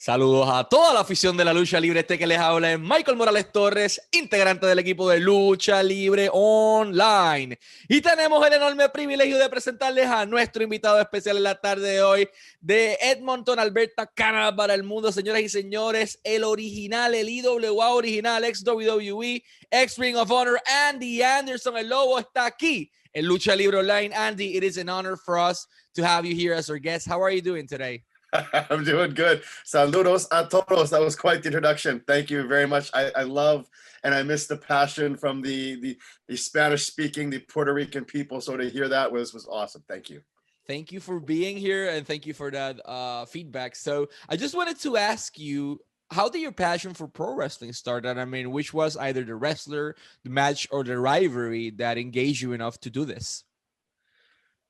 Saludos a toda la afición de la lucha libre. Este que les habla es Michael Morales Torres, integrante del equipo de Lucha Libre Online. Y tenemos el enorme privilegio de presentarles a nuestro invitado especial en la tarde de hoy, de Edmonton, Alberta, Canadá, para el mundo. Señoras y señores, el original, el IWA original, ex WWE, ex Ring of Honor, Andy Anderson, el Lobo, está aquí en Lucha Libre Online. Andy, it is an honor for us to have you here as our guest. How are you doing today? I'm doing good. Saludos a todos. That was quite the introduction. Thank you very much. I love and I miss the passion from the Spanish speaking, the Puerto Rican people. So to hear that was awesome. Thank you. Thank you for being here and thank you for that feedback. So I just wanted to ask you, how did your passion for pro wrestling start? And I mean, which was either the wrestler, the match, or the rivalry that engaged you enough to do this?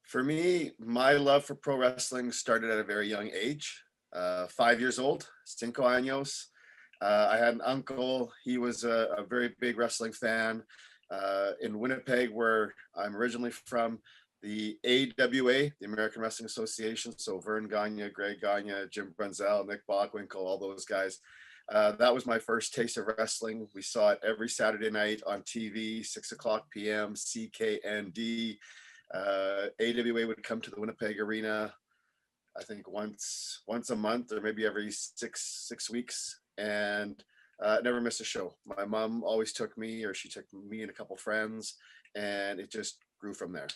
For me, my love for pro wrestling started at a very young age, 5 years old, 5 años. I had an uncle. He was a very big wrestling fan in Winnipeg, where I'm originally from. The AWA, the American Wrestling Association. So Vern Gagne, Greg Gagne, Jim Brunzell, Nick Bockwinkel, all those guys. That was my first taste of wrestling. We saw it every Saturday night on TV, 6 o'clock p.m., CKND. AWA would come to the Winnipeg Arena, I think once a month or maybe every six weeks, and never missed a show. My mom always took me, or she took me and a couple friends, and it just grew from there.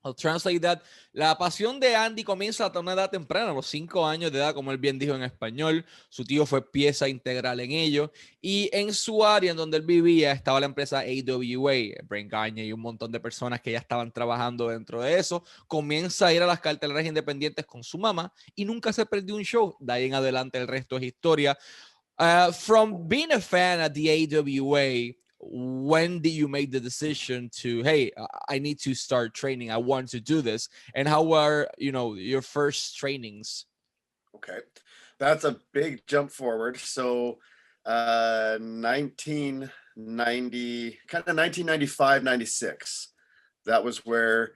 I'll translate that. La pasión de Andy comienza a una edad temprana, a los 5 años de edad, como él bien dijo en español. Su tío fue pieza integral en ello. Y en su área, en donde él vivía, estaba la empresa AWA, Brent Gagne y un montón de personas que ya estaban trabajando dentro de eso. Comienza a ir a las carteleras independientes con su mamá y nunca se perdió un show. De ahí en adelante el resto es historia. From being a fan at the AWA, when did you make the decision to, hey, I need to start training, I want to do this? And how were, your first trainings? Okay, that's a big jump forward. So 1995, 96, that was where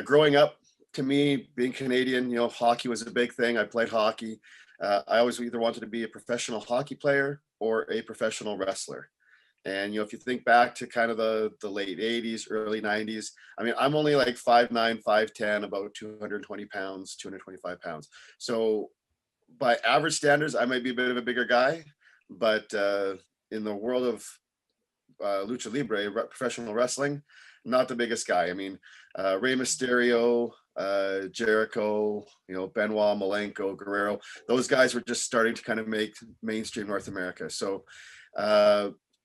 growing up, to me, being Canadian, hockey was a big thing. I played hockey. I always either wanted to be a professional hockey player or a professional wrestler. And, if you think back to kind of the late 80s, early 90s, I mean, I'm only like 5'9", 5'10", about 220 pounds, 225 pounds. So by average standards, I might be a bit of a bigger guy, but in the world of Lucha Libre, professional wrestling, not the biggest guy. I mean, Rey Mysterio, Jericho, Benoit, Malenko, Guerrero, those guys were just starting to kind of make mainstream North America. So,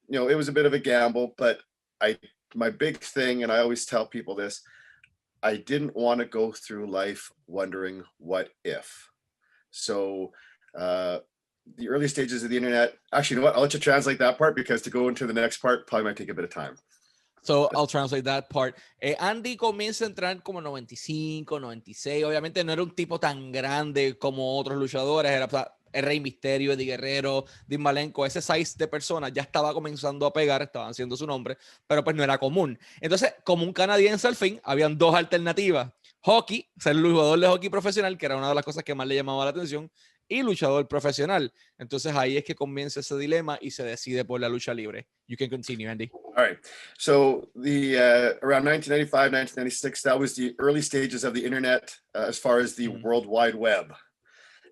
it was a bit of a gamble, but my big thing, and I always tell people this, I didn't want to go through life wondering what if. So the early stages of the internet, actually, you know what? I'll let you translate that part, because to go into the next part probably might take a bit of time. So I'll translate that part. Andy comienza a entrar como 95, 96. Obviamente no era un tipo tan grande como otros luchadores. Era el Rey Misterio, Eddie Guerrero, Dean Malenko. Ese size de personas ya estaba comenzando a pegar, estaban haciendo su nombre, pero pues no era común. Entonces, como un canadiense al fin, habían dos alternativas. Hockey, ser jugador de hockey profesional, que era una de las cosas que más le llamaba la atención, y luchador profesional. Entonces ahí es que comienza ese dilema y se decide por la lucha libre. You can continue, Andy. All right. So the around 1995, 1996, that was the early stages of the internet as far as the World Wide Web.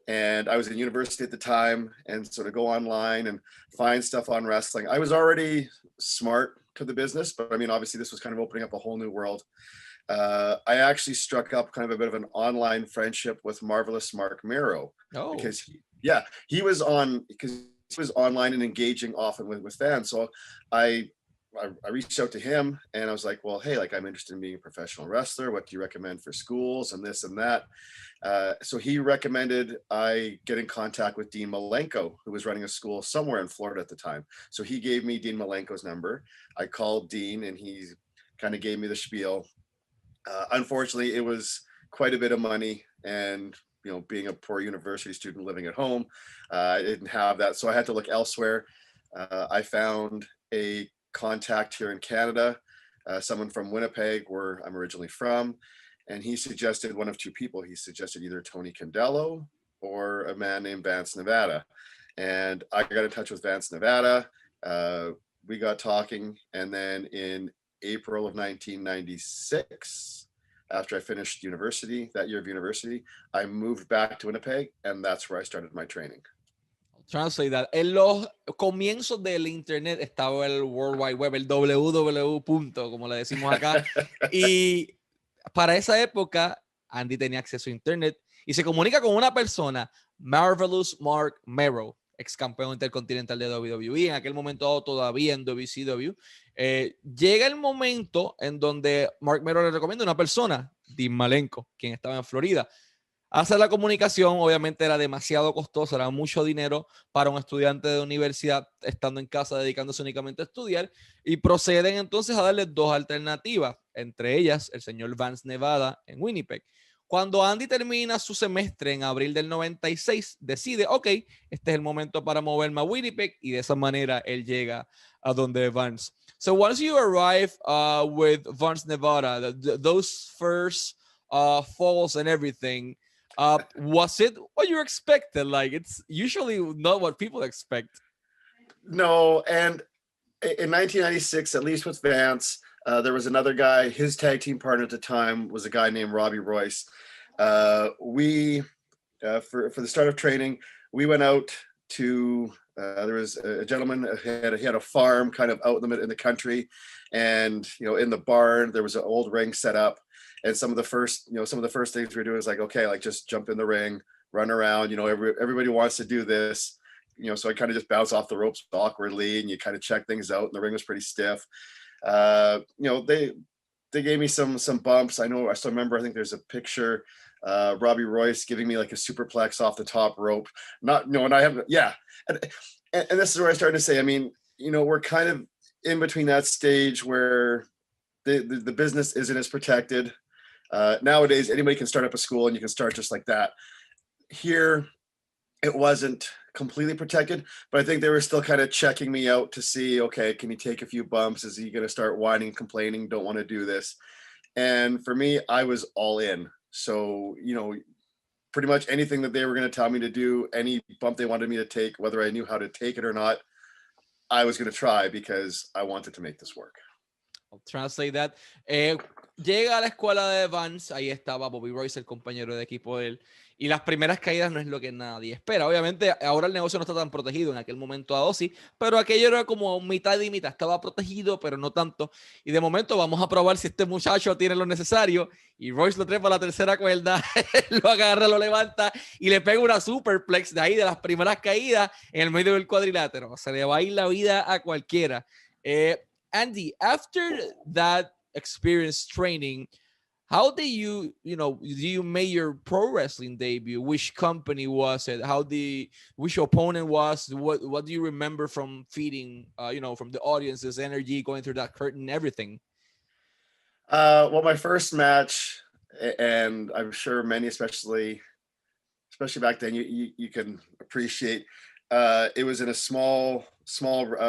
And I was in university at the time, and sort of go online and find stuff on wrestling. I was already smart to the business, but I mean, obviously this was kind of opening up a whole new world. I actually struck up kind of a bit of an online friendship with Marvelous Mark Miro. Oh, because he was online and engaging often with fans. So I reached out to him, and I was like, well, hey, like, I'm interested in being a professional wrestler. What do you recommend for schools and this and that? So he recommended I get in contact with Dean Malenko, who was running a school somewhere in Florida at the time. So he gave me Dean Malenko's number. I called Dean, and he kind of gave me the spiel. Unfortunately, it was quite a bit of money, and being a poor university student living at home, I didn't have that, so I had to look elsewhere. I found a contact here in Canada, someone from Winnipeg, where I'm originally from, and he suggested one of two people. He suggested either Tony Condello or a man named Vance Nevada. And I got in touch with Vance Nevada. We got talking, and then in April of 1996, after I finished university, that year of university, I moved back to Winnipeg, and that's where I started my training. Translate that. En los comienzos del internet estaba el World Wide Web, el www. Como le decimos acá. Y para esa época, Andy tenía acceso a internet y se comunica con una persona, Marvelous Mark Merrow, ex campeón intercontinental de WWE, en aquel momento todavía en WCW. Llega el momento en donde Mark Merrow le recomienda a una persona, Dean Malenko, quien estaba en Florida. Hacer la comunicación obviamente era demasiado costoso, era mucho dinero para un estudiante de universidad estando en casa dedicándose únicamente a estudiar, y proceden entonces a darle dos alternativas, entre ellas el señor Vance Nevada en Winnipeg. Cuando Andy termina su semestre en abril del 96, decide, ok, este es el momento para moverme a Winnipeg, y de esa manera él llega a donde Vance. So once you arrive with Vance Nevada, those first falls and everything, was it what you expected? Like, it's usually not what people expect. No, and in 1996, at least with Vance, there was another guy. His tag team partner at the time was a guy named Robbie Royce. We for the start of training, we went out to there was a gentleman he had a farm kind of out in the country, and in the barn there was an old ring set up. And some of the first things we were doing is like, okay, like just jump in the ring, run around. Everybody wants to do this. So I kind of just bounce off the ropes awkwardly, and you kind of check things out. And the ring was pretty stiff. They gave me some bumps. I still remember. I think there's a picture, Robbie Royce giving me like a superplex off the top rope. And I haven't. Yeah, and this is where I started to say. I mean, we're kind of in between that stage where the business isn't as protected. Nowadays, anybody can start up a school and you can start just like that. Here, it wasn't completely protected, but I think they were still kind of checking me out to see, okay, can he take a few bumps? Is he going to start whining, complaining, don't want to do this? And for me, I was all in. So, pretty much anything that they were going to tell me to do, any bump they wanted me to take, whether I knew how to take it or not, I was going to try because I wanted to make this work. I'll translate that. Llega a la escuela de Vance, ahí estaba Bobby Royce, el compañero de equipo de él, y las primeras caídas no es lo que nadie espera. Obviamente ahora el negocio no está tan protegido, en aquel momento a sí, pero aquello era como mitad y mitad, estaba protegido pero no tanto, y de momento vamos a probar si este muchacho tiene lo necesario, y Royce lo trepa a la tercera cuerda, lo agarra, lo levanta y le pega una superplex de ahí, de las primeras caídas en el medio del cuadrilátero. Se le va a ir la vida a cualquiera. Andy, after that experience training, how did you made your pro wrestling debut? Which company was it? Which opponent was? What do you remember from feeding, from the audience's energy, going through that curtain, everything? Well, my first match, and I'm sure many, especially back then, you can appreciate. It was in a small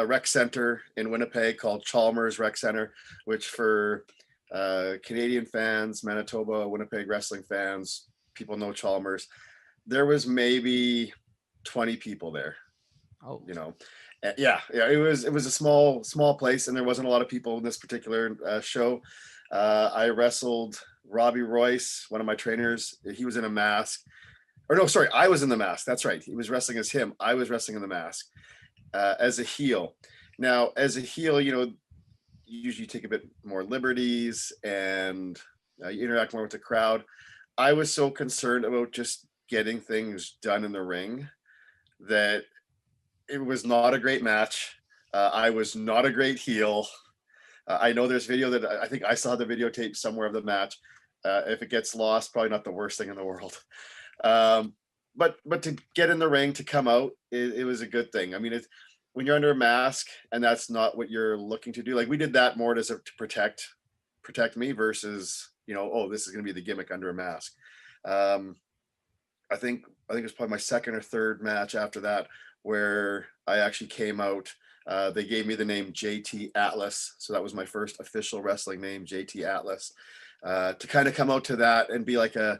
rec center in Winnipeg called Chalmers Rec Center, which for Canadian fans, Manitoba, Winnipeg wrestling fans, people know Chalmers. There was maybe 20 people there. Oh, yeah. It was a small place, and there wasn't a lot of people in this particular show. I wrestled Robbie Royce, one of my trainers. He was in a mask. Or no, sorry, I was in the mask. That's right. He was wrestling as him. I was wrestling in the mask as a heel. Now, as a heel, you usually take a bit more liberties and you interact more with the crowd. I was so concerned about just getting things done in the ring that it was not a great match. I was not a great heel. I know there's video that I think I saw the videotape somewhere of the match. If it gets lost, probably not the worst thing in the world. But to get in the ring, to come out, it was a good thing. I mean, it's when you're under a mask and that's not what you're looking to do. Like we did that more to protect me versus, this is going to be the gimmick under a mask. I think it was probably my second or third match after that where I actually came out. They gave me the name JT Atlas. So that was my first official wrestling name, JT Atlas, to kind of come out to that and be like a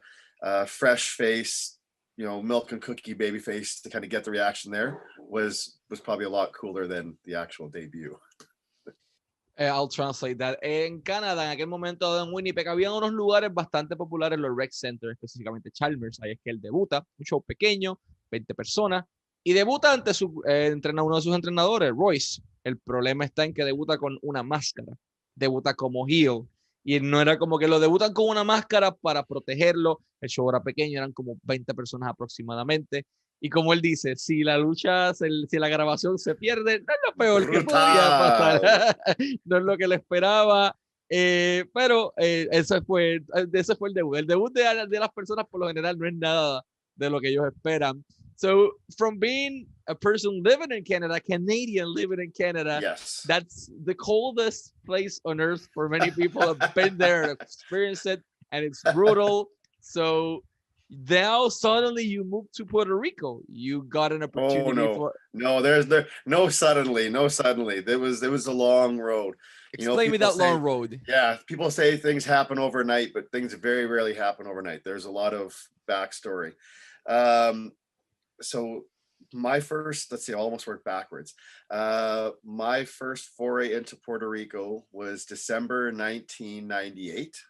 fresh face, milk and cookie babyface to kind of get the reaction there was probably a lot cooler than the actual debut. I'll translate that. En Canadá, en aquel momento en Winnipeg, había unos lugares bastante populares, los rec centers, específicamente Chalmers. Ahí es que él debuta, un show pequeño, 20 personas, y debuta ante uno de sus entrenadores, Royce. El problema está en que debuta con una máscara, debuta como heel, y no era como que lo debutan con una máscara para protegerlo. El show era pequeño, eran como 20 personas aproximadamente. Y como él dice, si la grabación se pierde, no es lo peor que podía pasar. No es lo que le esperaba. Pero ese fue el debut. El debut de las personas por lo general no es nada de lo que ellos esperan. So, from being a person living in Canada, Canadian living in Canada, yes, that's the coldest place on earth for many people have been there and experienced it, and it's brutal. So, now suddenly you moved to Puerto Rico. You got an opportunity. No suddenly. There was a long road. Explain me that long road. Yeah, people say things happen overnight, but things very rarely happen overnight. There's a lot of backstory. So my first, let's see, I'll almost work backwards. My first foray into Puerto Rico was December 1998.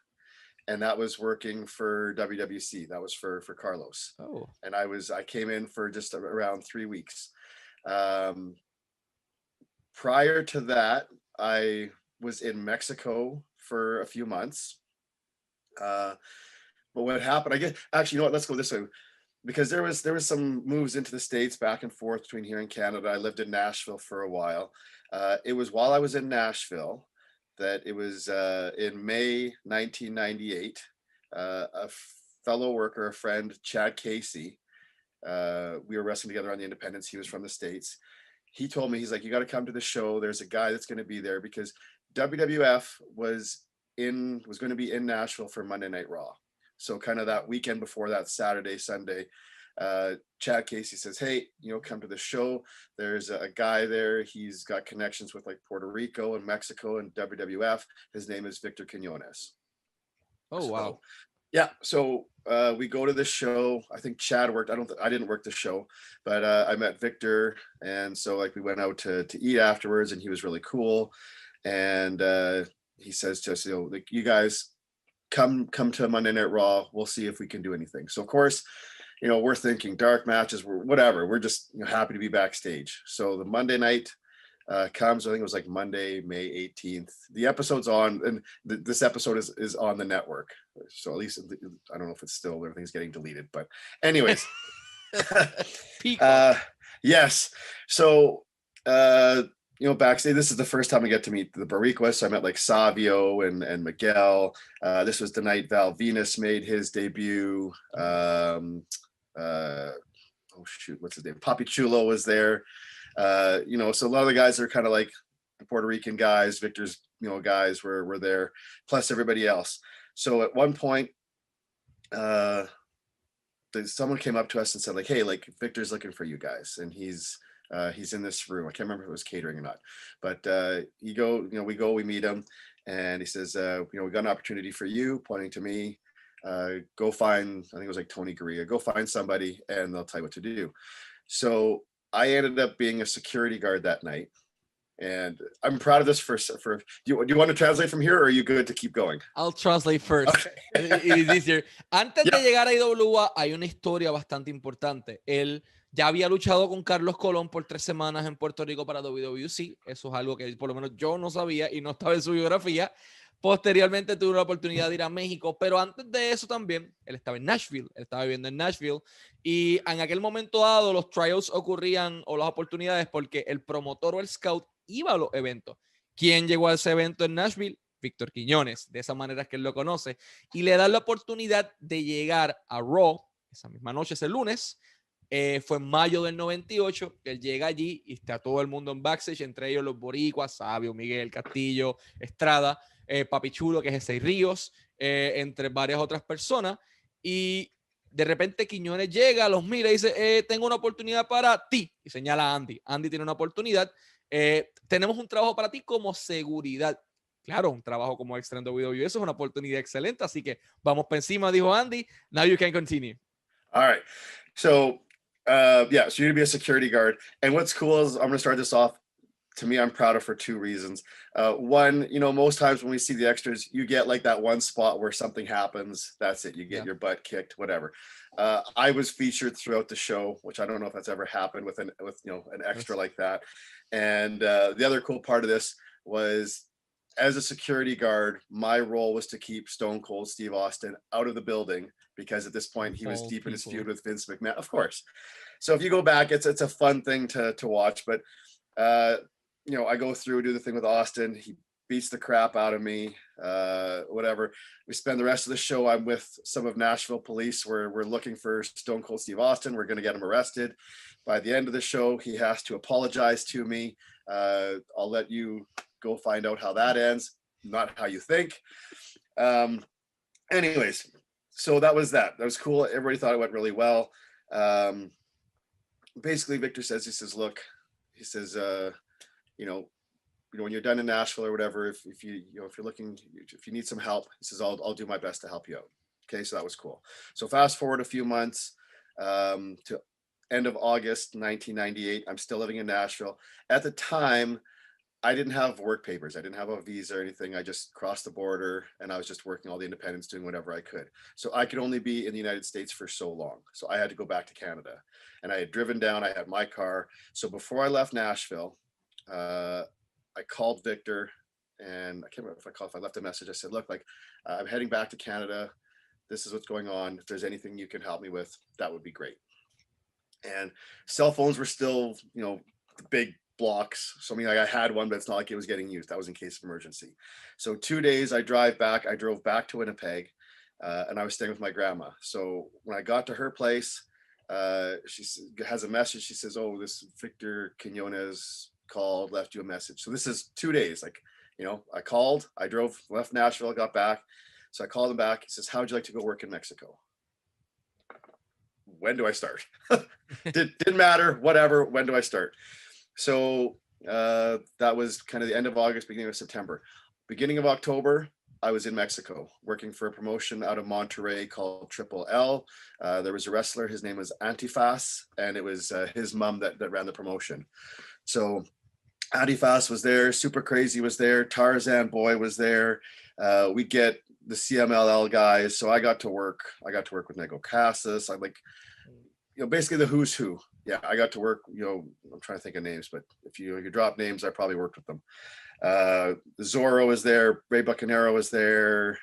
And that was working for WWC. That was for Carlos. Oh. And I came in for just around 3 weeks. Prior to that, I was in Mexico for a few months. But what happened, I guess, actually, you know what, let's go this way. Because there was some moves into the States back and forth between here and Canada. I lived in Nashville for a while. It was while I was in Nashville that it was in May 1998, a fellow worker, a friend, Chad Casey, we were wrestling together on the Independence. He was from the States. He told me, he's like, you got to come to the show. There's a guy that's going to be there, because WWF was going to be in Nashville for Monday Night Raw. So kind of that weekend before that, Saturday, Sunday, Chad Casey says, hey, come to the show. There's a guy there. He's got connections with like Puerto Rico and Mexico and WWF. His name is Victor Quinones. Oh, wow. So, yeah. So we go to the show. I think Chad worked. I didn't work the show, but I met Victor. And so like we went out to eat afterwards, and he was really cool. And he says to us, like, you guys come to Monday Night Raw. We'll see if we can do anything. So of course, we're thinking dark matches, whatever. We're just happy to be backstage. So the Monday night comes. I think it was like Monday, May 18th. The episode's on, and this episode is on the network. So at least, I don't know if it's still, everything's getting deleted. But anyways, yes. So, backstage, this is the first time I get to meet the Boricuas. So I met like Savio and Miguel. This was the night Val Venus made his debut. What's his name? Papi Chulo was there. So a lot of the guys are kind of like the Puerto Rican guys. Victor's, guys were there, plus everybody else. So at one point, someone came up to us and said, like, hey, like, Victor's looking for you guys, and he's in this room. I can't remember if it was catering or not, but we meet him, and he says, we got an opportunity for you, pointing to me. Go find, I think it was like Tony Gurria, go find somebody and they'll tell you what to do. So I ended up being a security guard that night. And I'm proud of this do you want to translate from here, or are you good to keep going? I'll translate first. Okay. It is easier. Antes de llegar a IWA hay una historia bastante importante. Él ya había luchado con Carlos Colón por 3 semanas en Puerto Rico para WWC. Eso es algo que por lo menos yo no sabía y no estaba en su biografía. Posteriormente tuve la oportunidad de ir a México, pero antes de eso también, él estaba en Nashville, él estaba viviendo en Nashville, y en aquel momento dado los tryouts ocurrían, o las oportunidades, porque el promotor o el scout iba a los eventos. ¿Quién llegó a ese evento en Nashville? Víctor Quiñones, de esa manera es que él lo conoce, y le da la oportunidad de llegar a Raw, esa misma noche, ese lunes. Fue en mayo del 98, él llega allí y está todo el mundo en backstage, entre ellos los boricuas, Sabio, Miguel, Castillo, Estrada, Papi Chulo, que es ese Ríos, entre varias otras personas, y de repente Quiñones llega, los mira y dice, tengo una oportunidad para ti, y señala a Andy. Andy tiene una oportunidad, tenemos un trabajo para ti como seguridad. Claro, un trabajo como extra en WWE, eso es una oportunidad excelente, así que vamos para encima, dijo Andy. Now you can continue. All right. So, yeah, so you're gonna be a security guard. And what's cool is I'm gonna start this off. To me, I'm proud of for two reasons. One, you know, most times when we see the extras, you get like that one spot where something happens. That's it. You get your butt kicked, whatever. I was featured throughout the show, which I don't know if that's ever happened with you know, an extra like that. And the other cool part of this was, as a security guard, my role was to keep Stone Cold Steve Austin out of the building, because at this point he was deep in his feud with Vince McMahon, of course. So if you go back, it's a fun thing to watch. But you know, I go through, do the thing with Austin. He beats the crap out of me, whatever. We spend the rest of the show, I'm with some of Nashville police. We're looking for Stone Cold Steve Austin. We're going to get him arrested. By the end of the show, he has to apologize to me. I'll let you go find out how that ends. Not how you think. Anyways, so that was that. That was cool. Everybody thought it went really well. Basically, Victor says, he says, look, he says, you know, when you're done in Nashville or whatever, if you know, if you're looking, if you need some help, he says, I'll do my best to help you out. Okay, so that was cool. So fast forward a few months to end of August 1998. I'm still living in Nashville. At the time, I didn't have work papers. I didn't have a visa or anything. I just crossed the border and I was just working all the independents, doing whatever I could. So I could only be in the United States for so long. So I had to go back to Canada, and I had driven down. I had my car. So before I left Nashville, I called Victor, and I can't remember if I left a message. I said, look, like, I'm heading back to Canada. This is what's going on. If there's anything you can help me with, that would be great. And cell phones were still, you know, the big blocks. So I mean, like, I had one, but it's not like it was getting used. That was in case of emergency. So 2 days I drove back to Winnipeg, and I was staying with my grandma. So when I got to her place, she has a message. She says, oh, this Victor Quinones called, left you a message. So this is 2 days. Like, you know, I called, I drove, left Nashville, got back. So I called him back. He says, how'd you like to go work in Mexico? When do I start? Didn't matter, whatever. When do I start? So that was kind of the end of August, beginning of September. Beginning of October, I was in Mexico working for a promotion out of Monterrey called Triple L. There was a wrestler, his name was Antifaz, and it was his mom that ran the promotion. So Antifaz was there, Super Crazy was there, Tarzan Boy was there. We get the CMLL guys. So I got to work with Nego Casas. I like, you know, basically the who's who. Yeah, I got to work, you know, I'm trying to think of names, but if you drop names, I probably worked with them. Zorro was there, Ray Bucanero was there,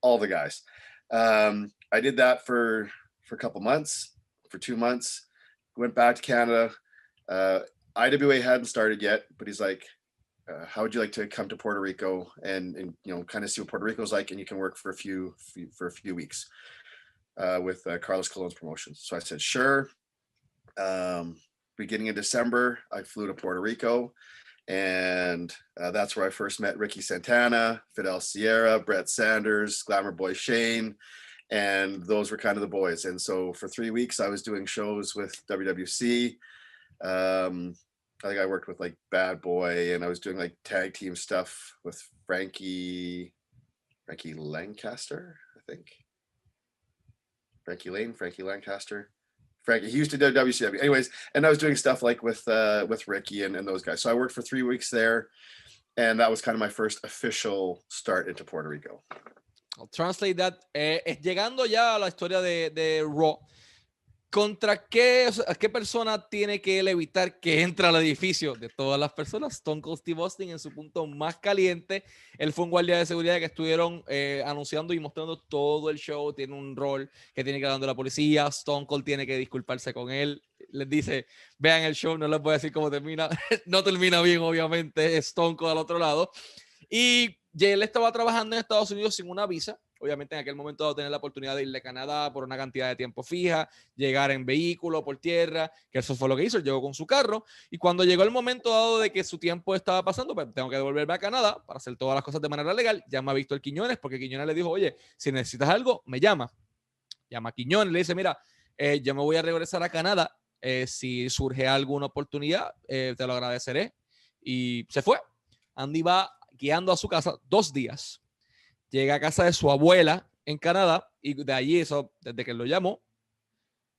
all the guys. I did that for a couple months, for 2 months, went back to Canada. IWA hadn't started yet, but he's like, how would you like to come to Puerto Rico and you know, kind of see what Puerto Rico's like, and you can work for a few weeks with Carlos Colon's promotions. So I said, sure. Beginning of December, I flew to Puerto Rico, and that's where I first met Ricky Santana, Fidel Sierra, Brett Sanders, Glamour Boy Shane, and those were kind of the boys. And so for 3 weeks, I was doing shows with WWC. I think I worked with like Bad Boy, and I was doing like tag team stuff with Frankie Lancaster, I think. Frankie Lancaster. Frankie, he used to do WCW. Anyways, and I was doing stuff like with Ricky and those guys. So I worked for 3 weeks there, and that was kind of my first official start into Puerto Rico. I'll translate that. Llegando ya a la historia de Raw, ¿contra qué persona tiene que él evitar que entre al edificio? De todas las personas, Stone Cold Steve Austin en su punto más caliente. Él fue un guardia de seguridad que estuvieron anunciando y mostrando todo el show. Tiene un rol que tiene que dar a la policía. Stone Cold tiene que disculparse con él. Les dice, vean el show, no les voy a decir cómo termina. No termina bien, obviamente, Stone Cold al otro lado. Y él estaba trabajando en Estados Unidos sin una visa. Obviamente en aquel momento de tener la oportunidad de ir a Canadá por una cantidad de tiempo fija, llegar en vehículo, por tierra, que eso fue lo que hizo. Él llegó con su carro, y cuando llegó el momento dado de que su tiempo estaba pasando, pues tengo que devolverme a Canadá para hacer todas las cosas de manera legal. Llama a Víctor Quiñones, porque Quiñones le dijo, oye, si necesitas algo, me llama. Llama a Quiñones, le dice, mira, yo me voy a regresar a Canadá, si surge alguna oportunidad, te lo agradeceré. Y se fue. Andy va guiando a su casa 2 días. Llega a casa de su abuela en Canadá, y de allí, eso, desde que lo llamó,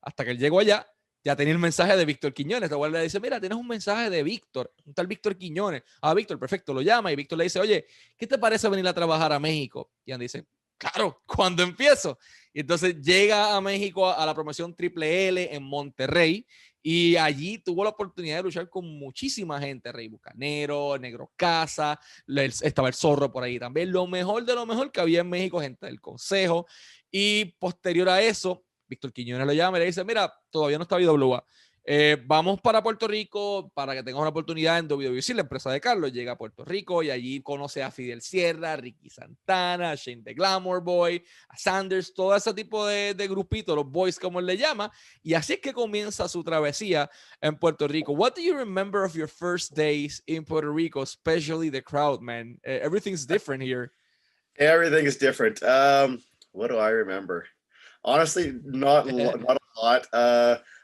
Hasta que él llegó allá, ya tenía el mensaje de Víctor Quiñones. La guardia le dice, mira, tienes un mensaje de Víctor, un tal Víctor Quiñones. Ah, Víctor, perfecto, lo llama y Víctor le dice, oye, ¿qué te parece venir a trabajar a México? Y Andy dice, claro, ¿cuándo empiezo? Y entonces llega a México a la promoción Triple L en Monterrey y allí tuvo la oportunidad de luchar con muchísima gente, Rey Bucanero, Negro Casa, estaba el Zorro por ahí también, lo mejor de lo mejor que había en México, gente del Consejo. Y posterior a eso, Víctor Quiñones lo llama y le dice, mira, todavía no está IWA. Vamos para Puerto Rico para que tengas una oportunidad en WWF, la empresa de Carlos. Llega a Puerto Rico y allí conoce a Fidel Sierra, a Ricky Santana, a Shane the Glamour Boy, a Sanders, todo ese tipo de grupitos, los boys como él le llama. Y así es que comienza su travesía en Puerto Rico. What do you remember of your first days in Puerto Rico, especially the crowd, man? Everything's different here. Everything is different. What do I remember? Honestly, not a lot.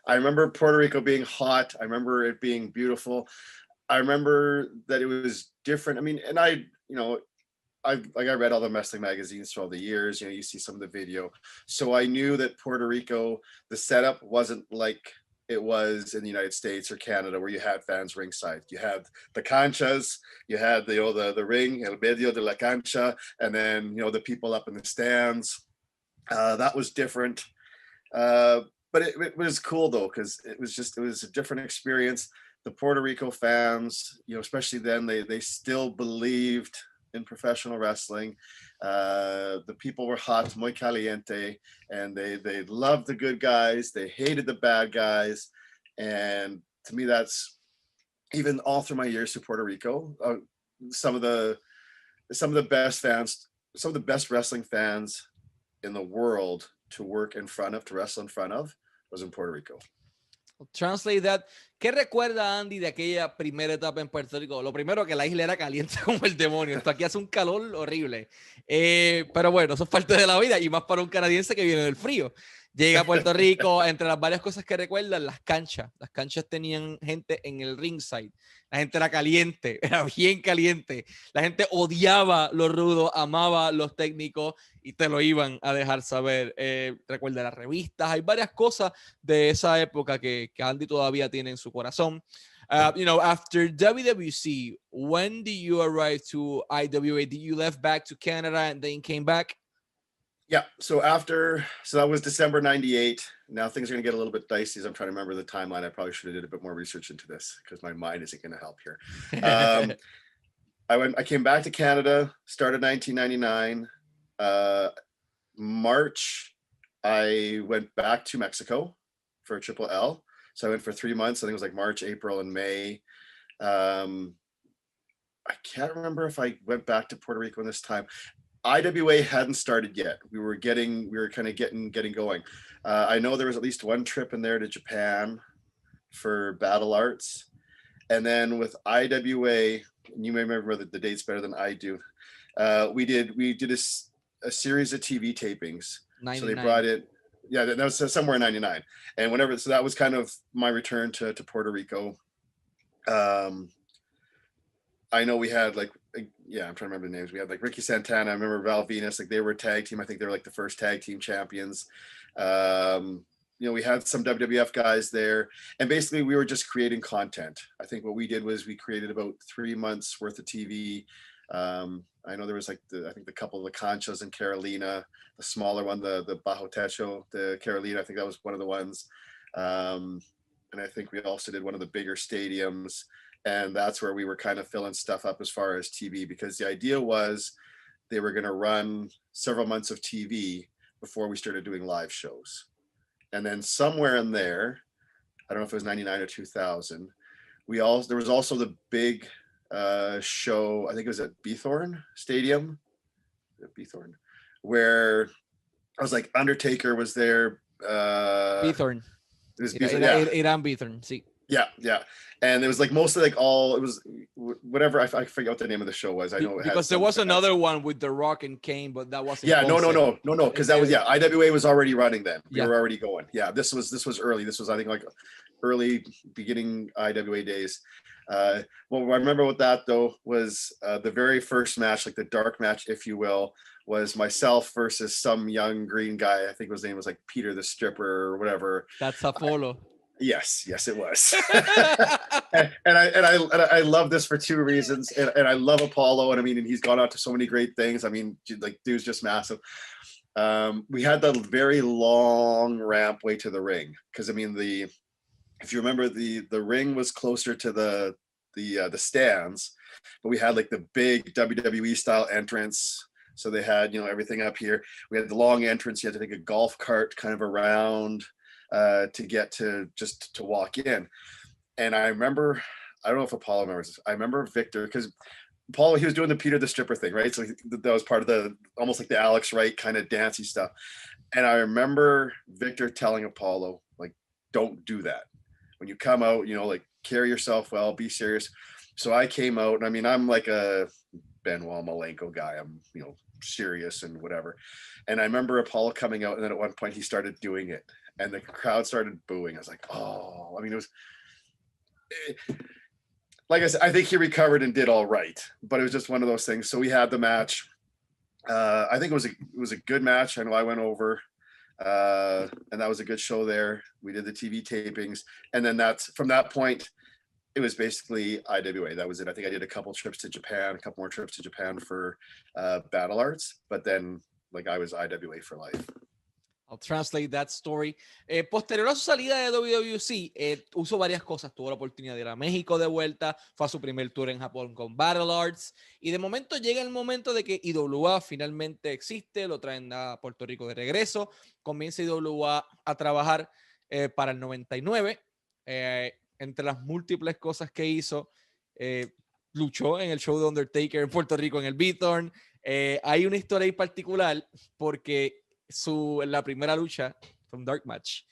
I remember Puerto Rico being hot. I remember it being beautiful. I remember that it was different. I mean, and I read all the wrestling magazines throughout the years. You see some of the video. So I knew that Puerto Rico, the setup wasn't like it was in the United States or Canada, where you had fans ringside. You had the canchas, you had the ring, el medio de la cancha, and then the people up in the stands. That was different. But it was cool though, because it was a different experience. The Puerto Rico fans, especially then, they still believed in professional wrestling. The people were hot, muy caliente, and they loved the good guys. They hated the bad guys. And to me, that's, even all through my years to Puerto Rico, some of the best fans, some of the best wrestling fans in the world to work in front of, to wrestle in front of, was in Puerto Rico. Translate that. ¿Qué recuerda Andy de aquella primera etapa en Puerto Rico? Lo primero, que la isla era caliente como el demonio. Esto aquí hace un calor horrible. Pero bueno, eso es parte de la vida, y más para un canadiense que viene del frío. Llega a Puerto Rico, entre las varias cosas que recuerdan, las canchas. Las canchas tenían gente en el ringside. La gente era caliente, era bien caliente. La gente odiaba los rudos, amaba los técnicos y te lo iban a dejar saber. Recuerda las revistas, hay varias cosas de esa época que Andy todavía tiene en su corazón. After WWC, when did you arrive to IWA? Did you left back to Canada and then came back? Yeah, so that was December 98. Now things are going to get a little bit dicey as I'm trying to remember the timeline. I probably should have did a bit more research into this because my mind isn't going to help here. I came back to Canada, started 1999. March, I went back to Mexico for Triple L. So I went for 3 months. I think it was like March, April, and May. I can't remember if I went back to Puerto Rico in this time. IWA hadn't started yet. We were kind of getting going. I know there was at least one trip in there to Japan for Battle Arts. And then with IWA, and you may remember the dates better than I do. We did a series of TV tapings. 99. So they brought it. Yeah, that was somewhere in 99. And so that was kind of my return to Puerto Rico. I know we had I'm trying to remember the names. We had like Ricky Santana. I remember Val Venus, like they were a tag team. I think they were like the first tag team champions. We had some WWF guys there, and basically we were just creating content. I think what we did was we created about 3 months worth of TV. I know there was I think the couple of the Conchas in Carolina, the smaller one, the Bajo Techo, the Carolina. I think that was one of the ones. And I think we also did one of the bigger stadiums. And that's where we were kind of filling stuff up as far as TV, because the idea was they were going to run several months of TV before we started doing live shows. And then somewhere in there, I don't know if it was 99 or 2000, there was also the big show, I think it was at Beethorn Stadium, where I was like, Undertaker was there. Beethorn. It was Beethorn, Irán Beethorn, sí. Yeah. And it was like mostly like it was whatever. I forget what the name of the show was. I know it because there was another one with The Rock and Kane, but that wasn't. Yeah, no. Because that was IWA was already running then. We were already going. Yeah, this was early. This was, I think, like early beginning IWA days. Well, I remember what that though was the very first match, like the dark match, if you will, was myself versus some young green guy. I think his name was like Peter the Stripper or whatever. That's Apollo. Yes, it was. and I love this for two reasons. And I love Apollo. And I mean, and he's gone out to so many great things. I mean, like, dude's just massive. We had the very long ramp way to the ring. Cause I mean, if you remember, the ring was closer to the stands, but we had like the big WWE style entrance. So they had, everything up here. We had the long entrance. You had to take a golf cart kind of around to get to walk in. And I remember, I don't know if Apollo remembers this. I remember Victor, because Apollo, he was doing the Peter the Stripper thing, right? So that was part of the, almost like the Alex Wright kind of dancey stuff. And I remember Victor telling Apollo, like, don't do that. When you come out, like, carry yourself well, be serious. So I came out, and I mean, I'm like a Benoit Malenko guy. I'm, serious and whatever. And I remember Apollo coming out, and then at one point he started doing it, and the crowd started booing. I was like, oh, I mean, like I said, I think he recovered and did all right, but it was just one of those things. So we had the match. I think it was a good match. I know I went over. And that was a good show there. We did the TV tapings, and then from that point, it was basically IWA. That was it. I think I did a couple more trips to Japan for Battle Arts, but then like I was IWA for life. I'll translate that story. Posterior a su salida de WWC, usó varias cosas. Tuvo la oportunidad de ir a México de vuelta, fue a su primer tour en Japón con Battle Arts, y de momento llega el momento de que IWA finalmente existe, lo traen a Puerto Rico de regreso, comienza IWA a trabajar para el 99. Entre las múltiples cosas que hizo, luchó en el show de Undertaker en Puerto Rico en el Beathorn. Hay una historia en particular porque la primera lucha fue un dark match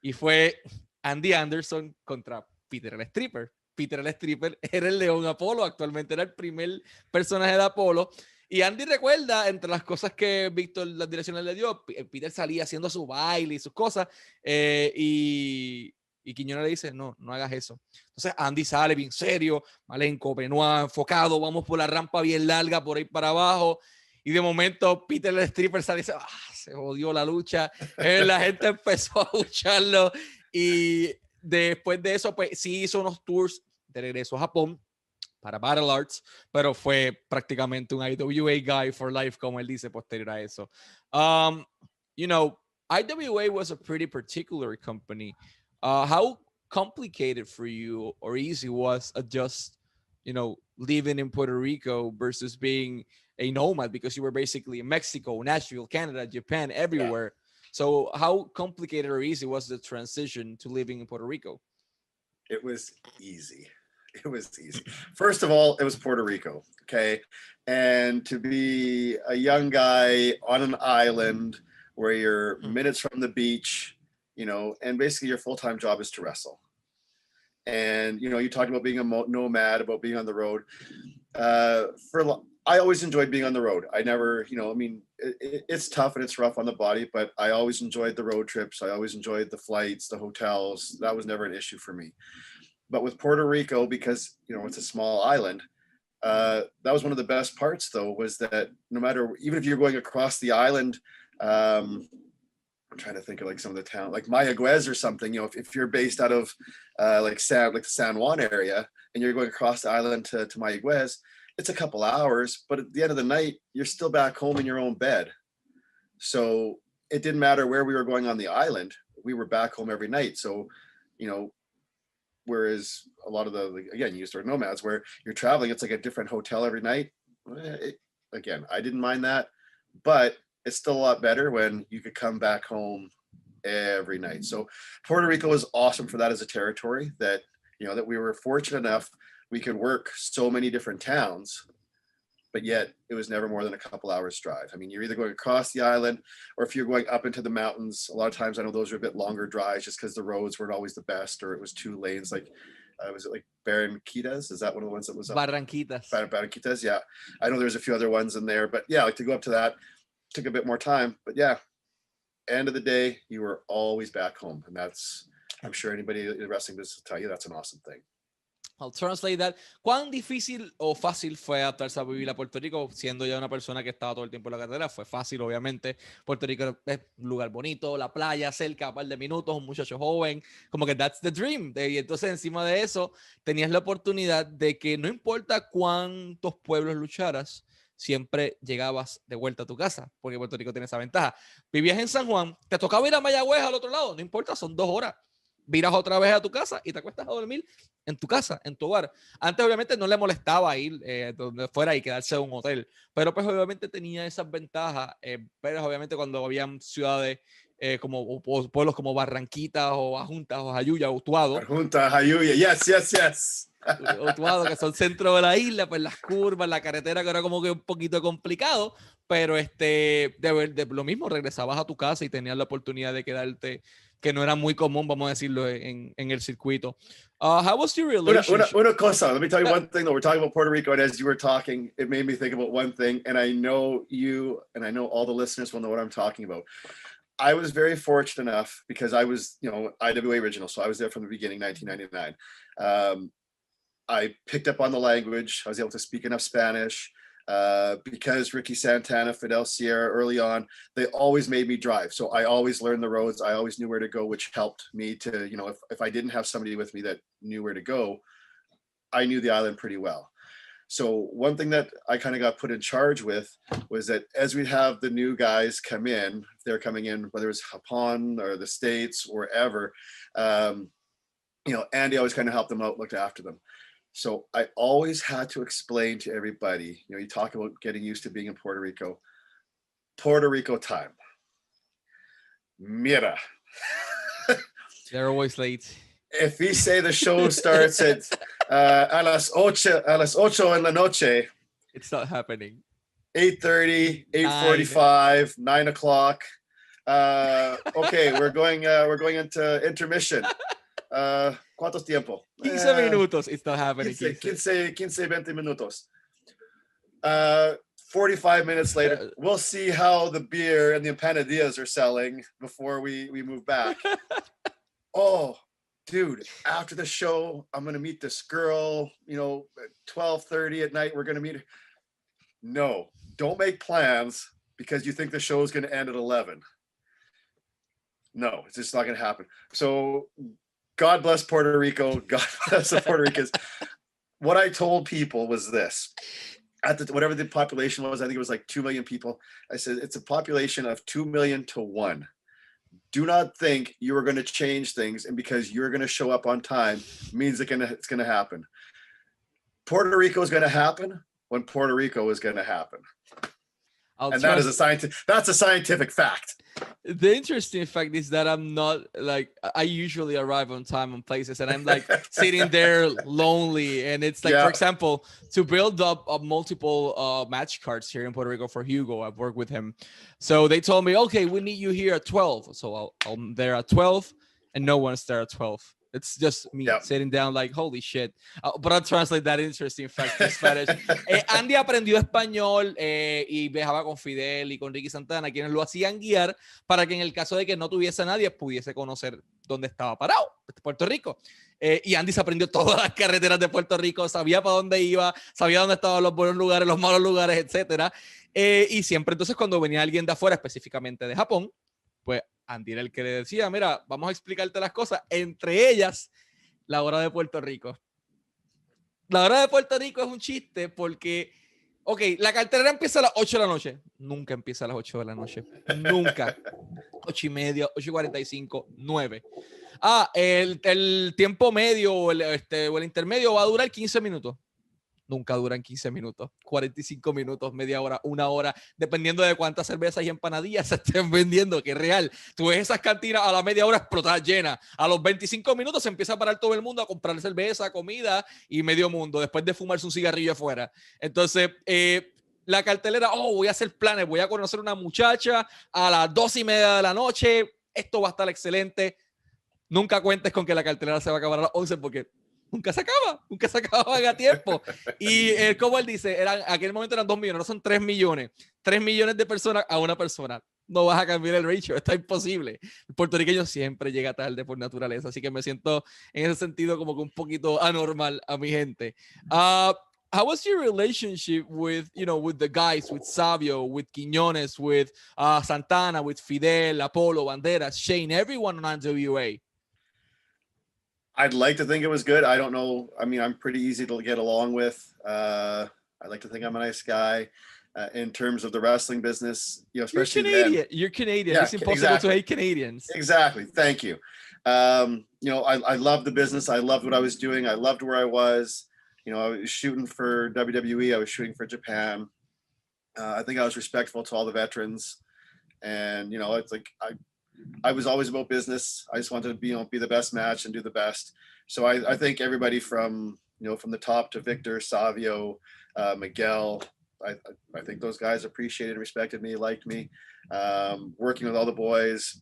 y fue Andy Anderson contra Peter el Stripper. Peter el Stripper era el León Apolo, actualmente era el primer personaje de Apolo. Y Andy recuerda, entre las cosas que Víctor, las direcciones le dio, Peter salía haciendo su baile y sus cosas, y Quiñones le dice, no hagas eso. Entonces Andy sale bien serio, Malenko, Benoit, enfocado, vamos por la rampa bien larga, por ahí para abajo, y de momento Peter el Stripper sale y dice, se jodió la lucha. La gente empezó a lucharlo, y después de eso, pues sí hizo unos tours de regreso a Japón para Battle Arts, pero fue prácticamente un IWA guy for life, como él dice posterior a eso. IWA was a pretty particular company. How complicated for you or easy was just, living in Puerto Rico versus being a nomad, because you were basically in Mexico, Nashville, Canada, Japan, everywhere. Yeah. So how complicated or easy was the transition to living in Puerto Rico? It was easy. It was easy. First of all, it was Puerto Rico. Okay. And to be a young guy on an island where you're minutes from the beach, and basically your full-time job is to wrestle. And, you talked about being a nomad, about being on the road. I always enjoyed being on the road. I never, it's tough and it's rough on the body, but I always enjoyed the road trips. I always enjoyed the flights, the hotels. That was never an issue for me. But with Puerto Rico, because, it's a small island, that was one of the best parts, though, was that no matter, even if you're going across the island, I'm trying to think of like some of the town, like Mayagüez or something, if you're based out of like the San Juan area and you're going across the island to Mayagüez, it's a couple hours, but at the end of the night, you're still back home in your own bed. So it didn't matter where we were going on the island. We were back home every night. So, whereas a lot of again, you used to nomads where you're traveling, it's like a different hotel every night. Again, I didn't mind that, but it's still a lot better when you could come back home every night. So Puerto Rico was awesome for that as a territory, that, that we were fortunate enough we could work so many different towns, but yet it was never more than a couple hours drive. I mean, you're either going across the island, or if you're going up into the mountains, a lot of times I know those are a bit longer drives just because the roads weren't always the best, or it was 2 lanes. Like, was it like Barranquitas? Is that one of the ones that was up? Barranquitas, yeah. I know there's a few other ones in there, but yeah, like to go up to that took a bit more time. But yeah, end of the day, you were always back home. And that's, I'm sure anybody in the wrestling business will tell you, that's an awesome thing. I'll translate that. ¿Cuán difícil o fácil fue adaptarse a vivir a Puerto Rico siendo ya una persona que estaba todo el tiempo en la carretera? Fue fácil, obviamente. Puerto Rico es un lugar bonito, la playa cerca, un par de minutos, un muchacho joven, como que that's the dream. Y entonces encima de eso tenías la oportunidad de que no importa cuántos pueblos lucharas, siempre llegabas de vuelta a tu casa, porque Puerto Rico tiene esa ventaja. Vivías en San Juan, te tocaba ir a Mayagüez al otro lado, no importa, son 2 horas. Viras otra vez a tu casa y te acuestas a dormir en tu casa, en tu hogar. Antes obviamente no le molestaba ir donde fuera y quedarse en un hotel, pero pues obviamente tenía esas ventajas, pero obviamente cuando habían ciudades como pueblos como Barranquitas o Ajuntas o Jayuya o Utuado. Ajunta, Jayuya, yes. Utuado, que son centro de la isla, pues las curvas, la carretera que era como que un poquito complicado, pero de lo mismo regresabas a tu casa y tenías la oportunidad de quedarte, que no era muy común, vamos a decirlo, en el circuito. How was your relationship? Una cosa, let me tell you one thing, though. We're talking about Puerto Rico, and as you were talking, it made me think about one thing, and I know you, and I know all the listeners will know what I'm talking about. I was very fortunate enough because I was, IWA original, so I was there from the beginning, 1999. I picked up on the language. I was able to speak enough Spanish. Because Ricky Santana, Fidel Sierra, early on, they always made me drive. So I always learned the roads. I always knew where to go, which helped me to, if I didn't have somebody with me that knew where to go, I knew the island pretty well. So one thing that I kind of got put in charge with was that as we have the new guys come in, if they're coming in, whether it's Japón or the States or wherever, Andy always kind of helped them out, looked after them. So I always had to explain to everybody, you talk about getting used to being in Puerto Rico time. Mira. They're always late. If we say the show starts at a las 8 en la noche, it's not happening. 8:30, 8:45, 9 o'clock. Okay, we're going into intermission. ¿Cuántos tiempo? 15 minutos. It's not happening. 15, 20 minutos. 45 minutes later, we'll see how the beer and the empanadillas are selling before we move back. Oh, dude, after the show, I'm going to meet this girl, at 12:30 at night, we're going to meet her. No, don't make plans because you think the show is going to end at 11. No, it's just not going to happen. So God bless Puerto Rico. God bless the Puerto Ricans. What I told people was this. Whatever the population was, I think it was like 2 million people. I said, it's a population of 2 million to 1. Do not think you are going to change things, and because you're going to show up on time means it's going to happen. Puerto Rico is going to happen when Puerto Rico is going to happen. That's a scientific fact. The interesting fact is that I'm not I usually arrive on time on places and I'm sitting there lonely. And it's for example, to build up multiple match cards here in Puerto Rico for Hugo, I've worked with him. So they told me, okay, we need you here at 12. So I'm there at 12 and no one's there at 12. It's just me sitting down holy shit. But I'll translate that interesting fact to Spanish. Andy aprendió español y viajaba con Fidel y con Ricky Santana, quienes lo hacían guiar para que en el caso de que no tuviese nadie, pudiese conocer dónde estaba parado, Puerto Rico. Y Andy se aprendió todas las carreteras de Puerto Rico, sabía para dónde iba, sabía dónde estaban los buenos lugares, los malos lugares, etc. Y siempre entonces cuando venía alguien de afuera, específicamente de Japón, pues Andy era el que le decía, mira, vamos a explicarte las cosas, entre ellas, la hora de Puerto Rico. La hora de Puerto Rico es un chiste porque, la cartelera empieza a las 8 de la noche. Nunca empieza a las 8 de la noche. Nunca. 8:30, 8:45, 9. El tiempo medio o el intermedio va a durar 15 minutos. Nunca duran 15 minutos, 45 minutos, media hora, 1 hora, dependiendo de cuántas cervezas y empanadillas se estén vendiendo, que es real. Tú ves esas cantinas a la media hora explotar llena. A los 25 minutos se empieza a parar todo el mundo a comprar cerveza, comida y medio mundo, después de fumarse un cigarrillo afuera. Entonces, la cartelera, voy a hacer planes, voy a conocer una muchacha a las 2:30 de la noche, esto va a estar excelente. Nunca cuentes con que la cartelera se va a acabar a las 11 porque nunca se acababan a tiempo. Y como él dice, aquel momento eran 2 millones, ahora son 3 millones. 3 millones de personas a una persona. no vas a cambiar el ratio, está imposible. El puertorriqueño siempre llega tarde por naturaleza, así que me siento en ese sentido como que un poquito anormal a mi gente. How was your relationship with, with the guys, with Savio, with Quiñones, with Santana, with Fidel, Apollo, Banderas, Shane, everyone on IWA? I'd like to think it was good. I don't know. I mean, I'm pretty easy to get along with. I like to think I'm a nice guy. In terms of the wrestling business, especially You're Canadian. Yeah, it's impossible to hate Canadians. Exactly. Thank you. I loved the business. I loved what I was doing. I loved where I was. I was shooting for WWE. I was shooting for Japan. I think I was respectful to all the veterans, and it's like I was always about business. I just wanted to be the best match and do the best. So I think everybody from the top to Victor, Savio, Miguel. I think those guys appreciated and respected me, liked me. Working with all the boys,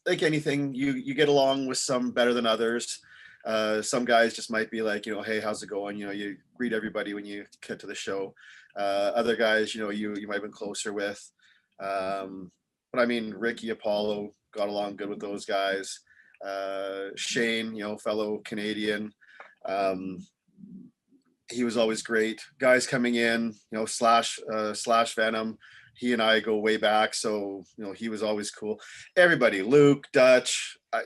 like anything, you get along with some better than others. Some guys just might be like, hey, how's it going? You greet everybody when you get to the show. Other guys, you might have been closer with. But I mean, Ricky, Apollo, got along good with those guys. Shane, fellow Canadian. He was always great. Guys coming in, slash Venom. He and I go way back, so he was always cool. Everybody, Luke, Dutch, I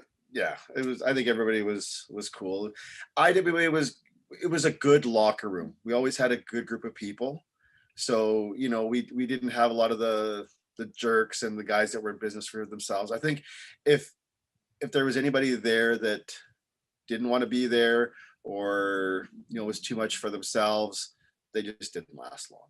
think everybody was cool. IWA was a good locker room. We always had a good group of people. So we didn't have a lot of the jerks and the guys that were in business for themselves. I think if there was anybody there that didn't want to be there, or was too much for themselves, they just didn't last long.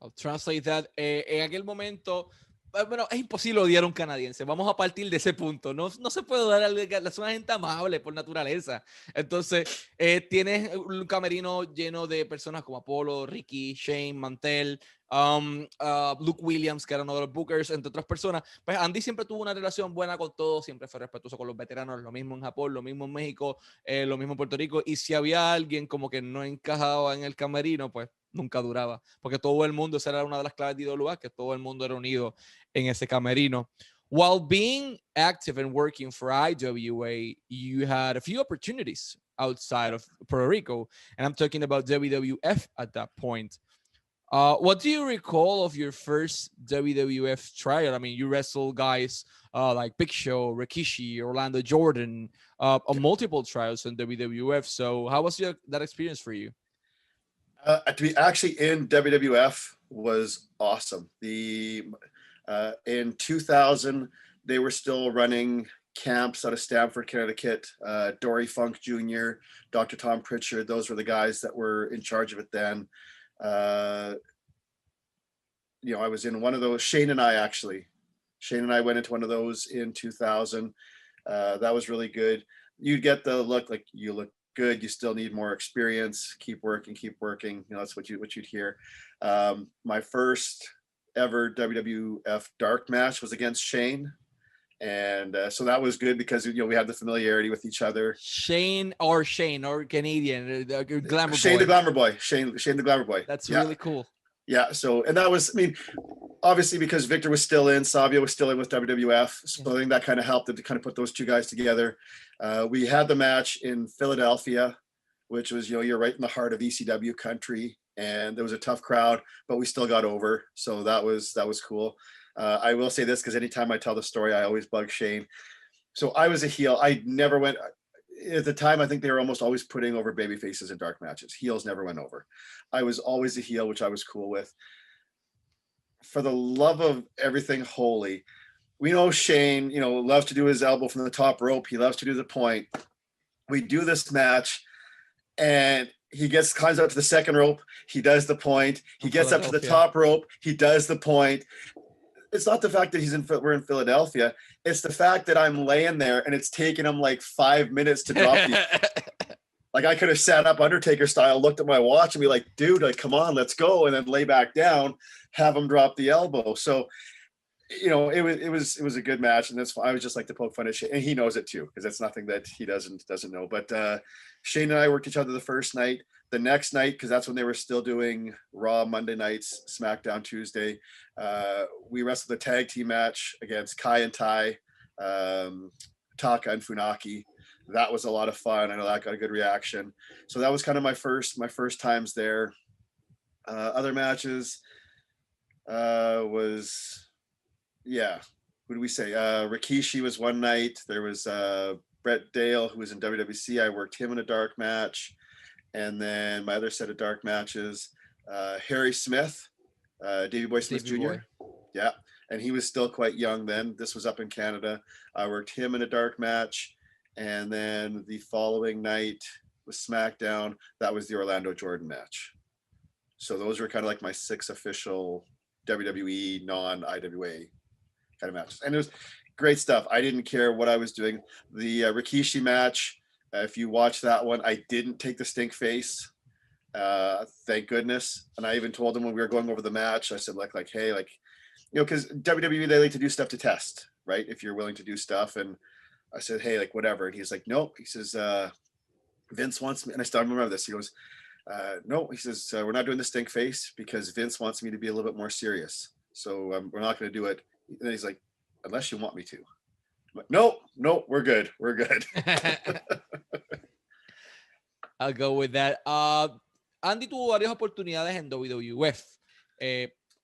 I'll translate that. En aquel momento, bueno, es imposible odiar a un canadiense. Vamos a partir de ese punto. No se puede odiar es una gente amable por naturaleza. Entonces, tienes un camerino lleno de personas como Apolo, Ricky, Shane, Mantel, Luke Williams, que era uno de los bookers, entre otras personas. Pues Andy siempre tuvo una relación buena con todos, siempre fue respetuoso con los veteranos, lo mismo en Japón, lo mismo en México, lo mismo en Puerto Rico. Y si había alguien como que no encajaba en el camerino, pues nunca duraba, porque todo el mundo, esa era una de las claves de IWA, que todo el mundo era unido en ese camerino. While being active and working for IWA, you had a few opportunities outside of Puerto Rico, and I'm talking about WWF at that point. What do you recall of your first WWF trial? I mean, you wrestled guys like Big Show, Rikishi, Orlando Jordan, on multiple trials in WWF. So how was that experience for you? To be actually in WWF was awesome. In 2000, they were still running camps out of Stamford, Connecticut. Dory Funk Jr., Dr. Tom Pritchard, those were the guys that were in charge of it then. I was in one of those. Shane and I went into one of those in 2000. That was really good. You'd get the look like you look good. You still need more experience. Keep working. That's what you'd hear. My first ever WWF dark match was against Shane. And so that was good because we had the familiarity with each other. Shane or Canadian, Glamour Shane Boy. the Glamour Boy. Shane the Glamour Boy. That's really cool. Yeah. So, and that was, obviously because Victor was still in, Savio was still in with WWF. So I think that kind of helped to kind of put those two guys together. We had the match in Philadelphia, which was, you're right in the heart of ECW country, and there was a tough crowd, but we still got over. So that was cool. I will say this, because anytime I tell the story, I always bug Shane. So I was a heel. I never went, at the time, I think they were almost always putting over baby faces in dark matches. Heels never went over. I was always a heel, which I was cool with. For the love of everything holy, we know Shane, loves to do his elbow from the top rope. He loves to do the point. We do this match, and he climbs up to the second rope. He does the point. He gets up to the top rope. He does the point. It's not the fact that we're in Philadelphia. It's the fact that I'm laying there and it's taking him like 5 minutes to drop like I could have sat up Undertaker style, looked at my watch and be like, dude, come on, let's go. And then lay back down, have him drop the elbow. So you know, it was a good match, and that's why I was just like to poke fun at Shane, and he knows it too, because that's nothing that he doesn't know. But Shane and I worked each other the first night. The next night, because that's when they were still doing Raw Monday nights, SmackDown Tuesday, we wrestled a tag team match against Kai and Tai, Taka and Funaki. That was a lot of fun. I know that got a good reaction. So that was kind of my first times there. Other matches was, yeah, who do we say? Rikishi was one night. There was Brett Dale, who was in WWC. I worked him in a dark match. And then my other set of dark matches, Harry Smith, Davey Boy Smith Jr. Yeah, and he was still quite young then. This was up in Canada. I worked him in a dark match. And then the following night was SmackDown. That was the Orlando Jordan match. So those were kind of like my 6 official WWE non-IWA kind of matches. And it was great stuff. I didn't care what I was doing. The Rikishi match, if you watch that one, I didn't take the stink face. Thank goodness. And I even told him when we were going over the match, I said like, hey, like, you know, because WWE, they like to do stuff to test, right? If you're willing to do stuff. And I said, hey, like, whatever. And he's like, nope. He says, Vince wants me. And I still remember this. He goes, no, he says, we're not doing the stink face because Vince wants me to be a little bit more serious. So we're not going to do it. And he's like, unless you want me to. I'm like, nope, we're good. We're good. I'll go with that. Andy tuvo varias oportunidades en WWF.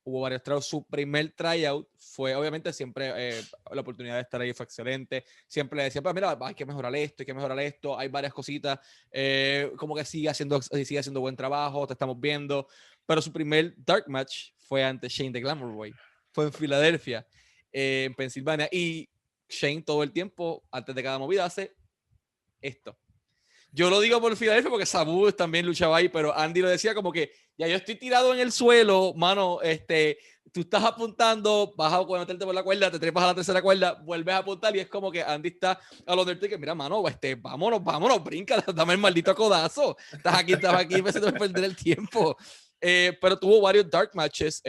Hubo varios trayouts. Su primer tryout fue, obviamente, siempre la oportunidad de estar ahí fue excelente. Siempre le decía, pues mira, hay que mejorar esto, hay que mejorar esto. Hay varias cositas. Como que sigue haciendo buen trabajo, te estamos viendo. Pero su primer dark match fue ante Shane the Glamour Boy. Fue en Filadelfia, en Pensilvania. Y Shane todo el tiempo, antes de cada movida, hace esto. Yo lo digo por Filadelfia porque Sabu también luchaba ahí, pero Andy lo decía como que ya yo estoy tirado en el suelo, mano, tú estás apuntando, vas a meterte por la cuerda, te trepas a la tercera cuerda, vuelves a apuntar y es como que Andy está a los Undertaker, mira, mano, vámonos, brinca, dame el maldito codazo, estás aquí empezando a perder el tiempo. Pero tuvo varios dark matches,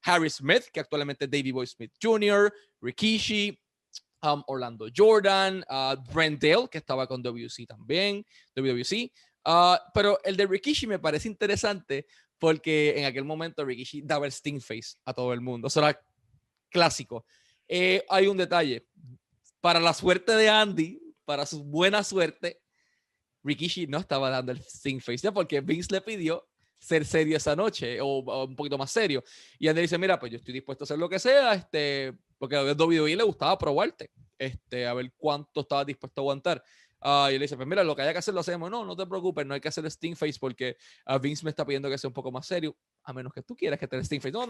Harry Smith, que actualmente es Davey Boy Smith Jr., Rikishi, Orlando Jordan, Brent Dale, que estaba con WWC también, WWC. Pero el de Rikishi me parece interesante porque en aquel momento Rikishi daba el Sting Face a todo el mundo. Eso era clásico. Hay un detalle. Para la suerte de Andy, para su buena suerte, Rikishi no estaba dando el Sting Face ya porque Vince le pidió ser serio esa noche o un poquito más serio. Y Andy dice, mira, pues yo estoy dispuesto a hacer lo que sea, porque a WWE le gustaba probarte, a ver cuánto estaba dispuesto a aguantar. Y él dice, pues mira, lo que haya que hacer lo hacemos. No te preocupes, no hay que hacer el Sting Face porque Vince me está pidiendo que sea un poco más serio, a menos que tú quieras que te el Sting Face. No,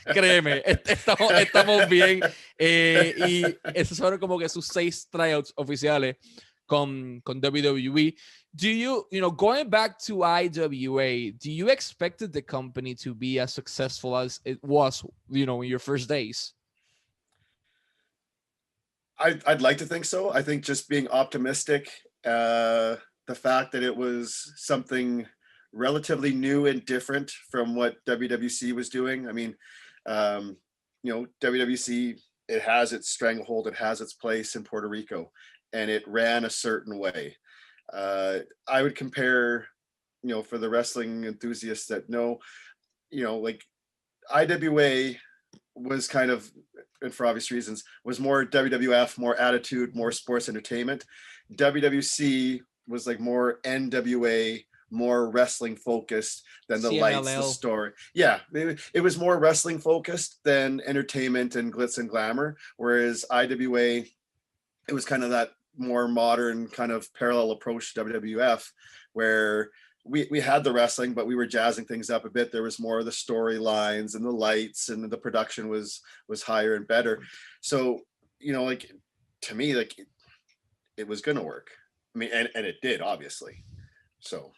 créeme, estamos bien. Y esos fueron como que sus 6 tryouts oficiales con WWE. Do you going back to IWA, do you expected the company to be as successful as it was, in your first days? I'd like to think so. I think just being optimistic, the fact that it was something relatively new and different from what WWC was doing. I mean, WWC, it has its stranglehold, it has its place in Puerto Rico, and it ran a certain way. I would compare, for the wrestling enthusiasts that know, like IWA was kind of, and for obvious reasons, was more WWF, more attitude, more sports entertainment. WWC was like more NWA, more wrestling focused than the CMLL. Lights, the story. Yeah, it was more wrestling focused than entertainment and glitz and glamour. Whereas IWA, it was kind of that more modern kind of parallel approach to WWF, where we had the wrestling, but we were jazzing things up a bit. There was more of the storylines and the lights, and the production was higher and better. So, like, to me, like it was going to work. I mean, and it did, obviously. So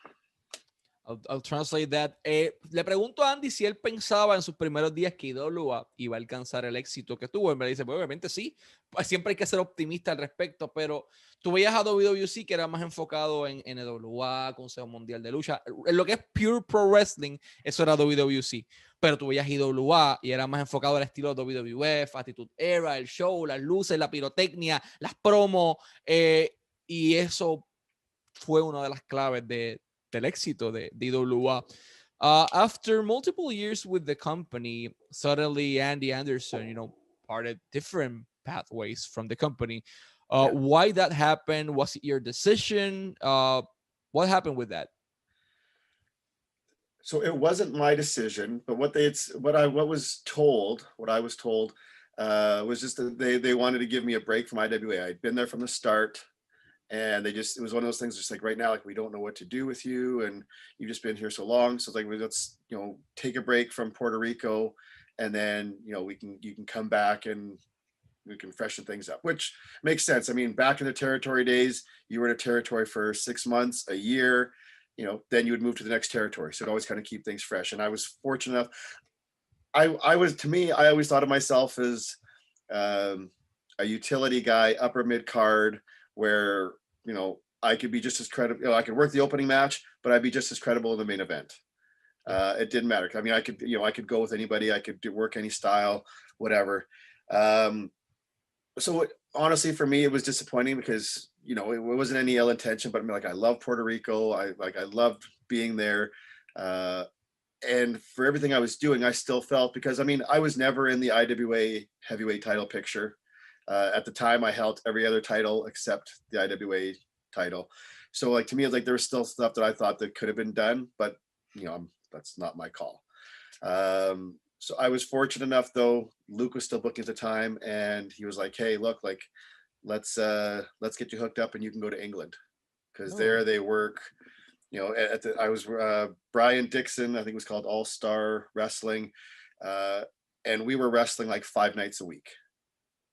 I'll translate that. Le pregunto a Andy si él pensaba en sus primeros días que IWA iba a alcanzar el éxito que tuvo. Él me dice, pues obviamente sí, pues siempre hay que ser optimista al respecto, pero tú veías a WWC que era más enfocado en NWA, Consejo Mundial de Lucha. En lo que es pure pro wrestling, eso era WWC. Pero tú veías IWA y era más enfocado al estilo de WWF, Attitude Era, el show, las luces, la pirotecnia, las promos. Y eso fue una de las claves del éxito de IWA. After multiple years with the company, suddenly Andy Anderson, parted different pathways from the company. Why that happened? Was it your decision? What happened with that? So it wasn't my decision, but what I was told was just that they wanted to give me a break from IWA. I'd been there from the start, and it was one of those things just like, right now, like, we don't know what to do with you, and you've just been here so long. So it's like, let's, take a break from Puerto Rico, and then, you can come back and we can freshen things up, which makes sense. I mean, back in the territory days, you were in a territory for 6 months, a year, then you would move to the next territory. So it always kind of keep things fresh. And I was fortunate enough. I always thought of myself as a utility guy, upper mid card, where, I could be just as credible. I could work the opening match, but I'd be just as credible in the main event. It didn't matter. I mean, I could go with anybody. I could work any style, whatever. So honestly, for me, it was disappointing because, it wasn't any ill intention, but I mean, like, I love Puerto Rico. I loved being there. And for everything I was doing, I still felt, because I mean, I was never in the IWA heavyweight title picture. At the time, I held every other title except the IWA title. So like, to me, it's like, there was still stuff that I thought that could have been done, but that's not my call. So I was fortunate enough, though. Luke was still booking at the time, and he was like, "Hey, look, like, let's get you hooked up, and you can go to England, because there they work." I was Brian Dixon, I think it was called All Star Wrestling, and we were wrestling like 5 nights a week.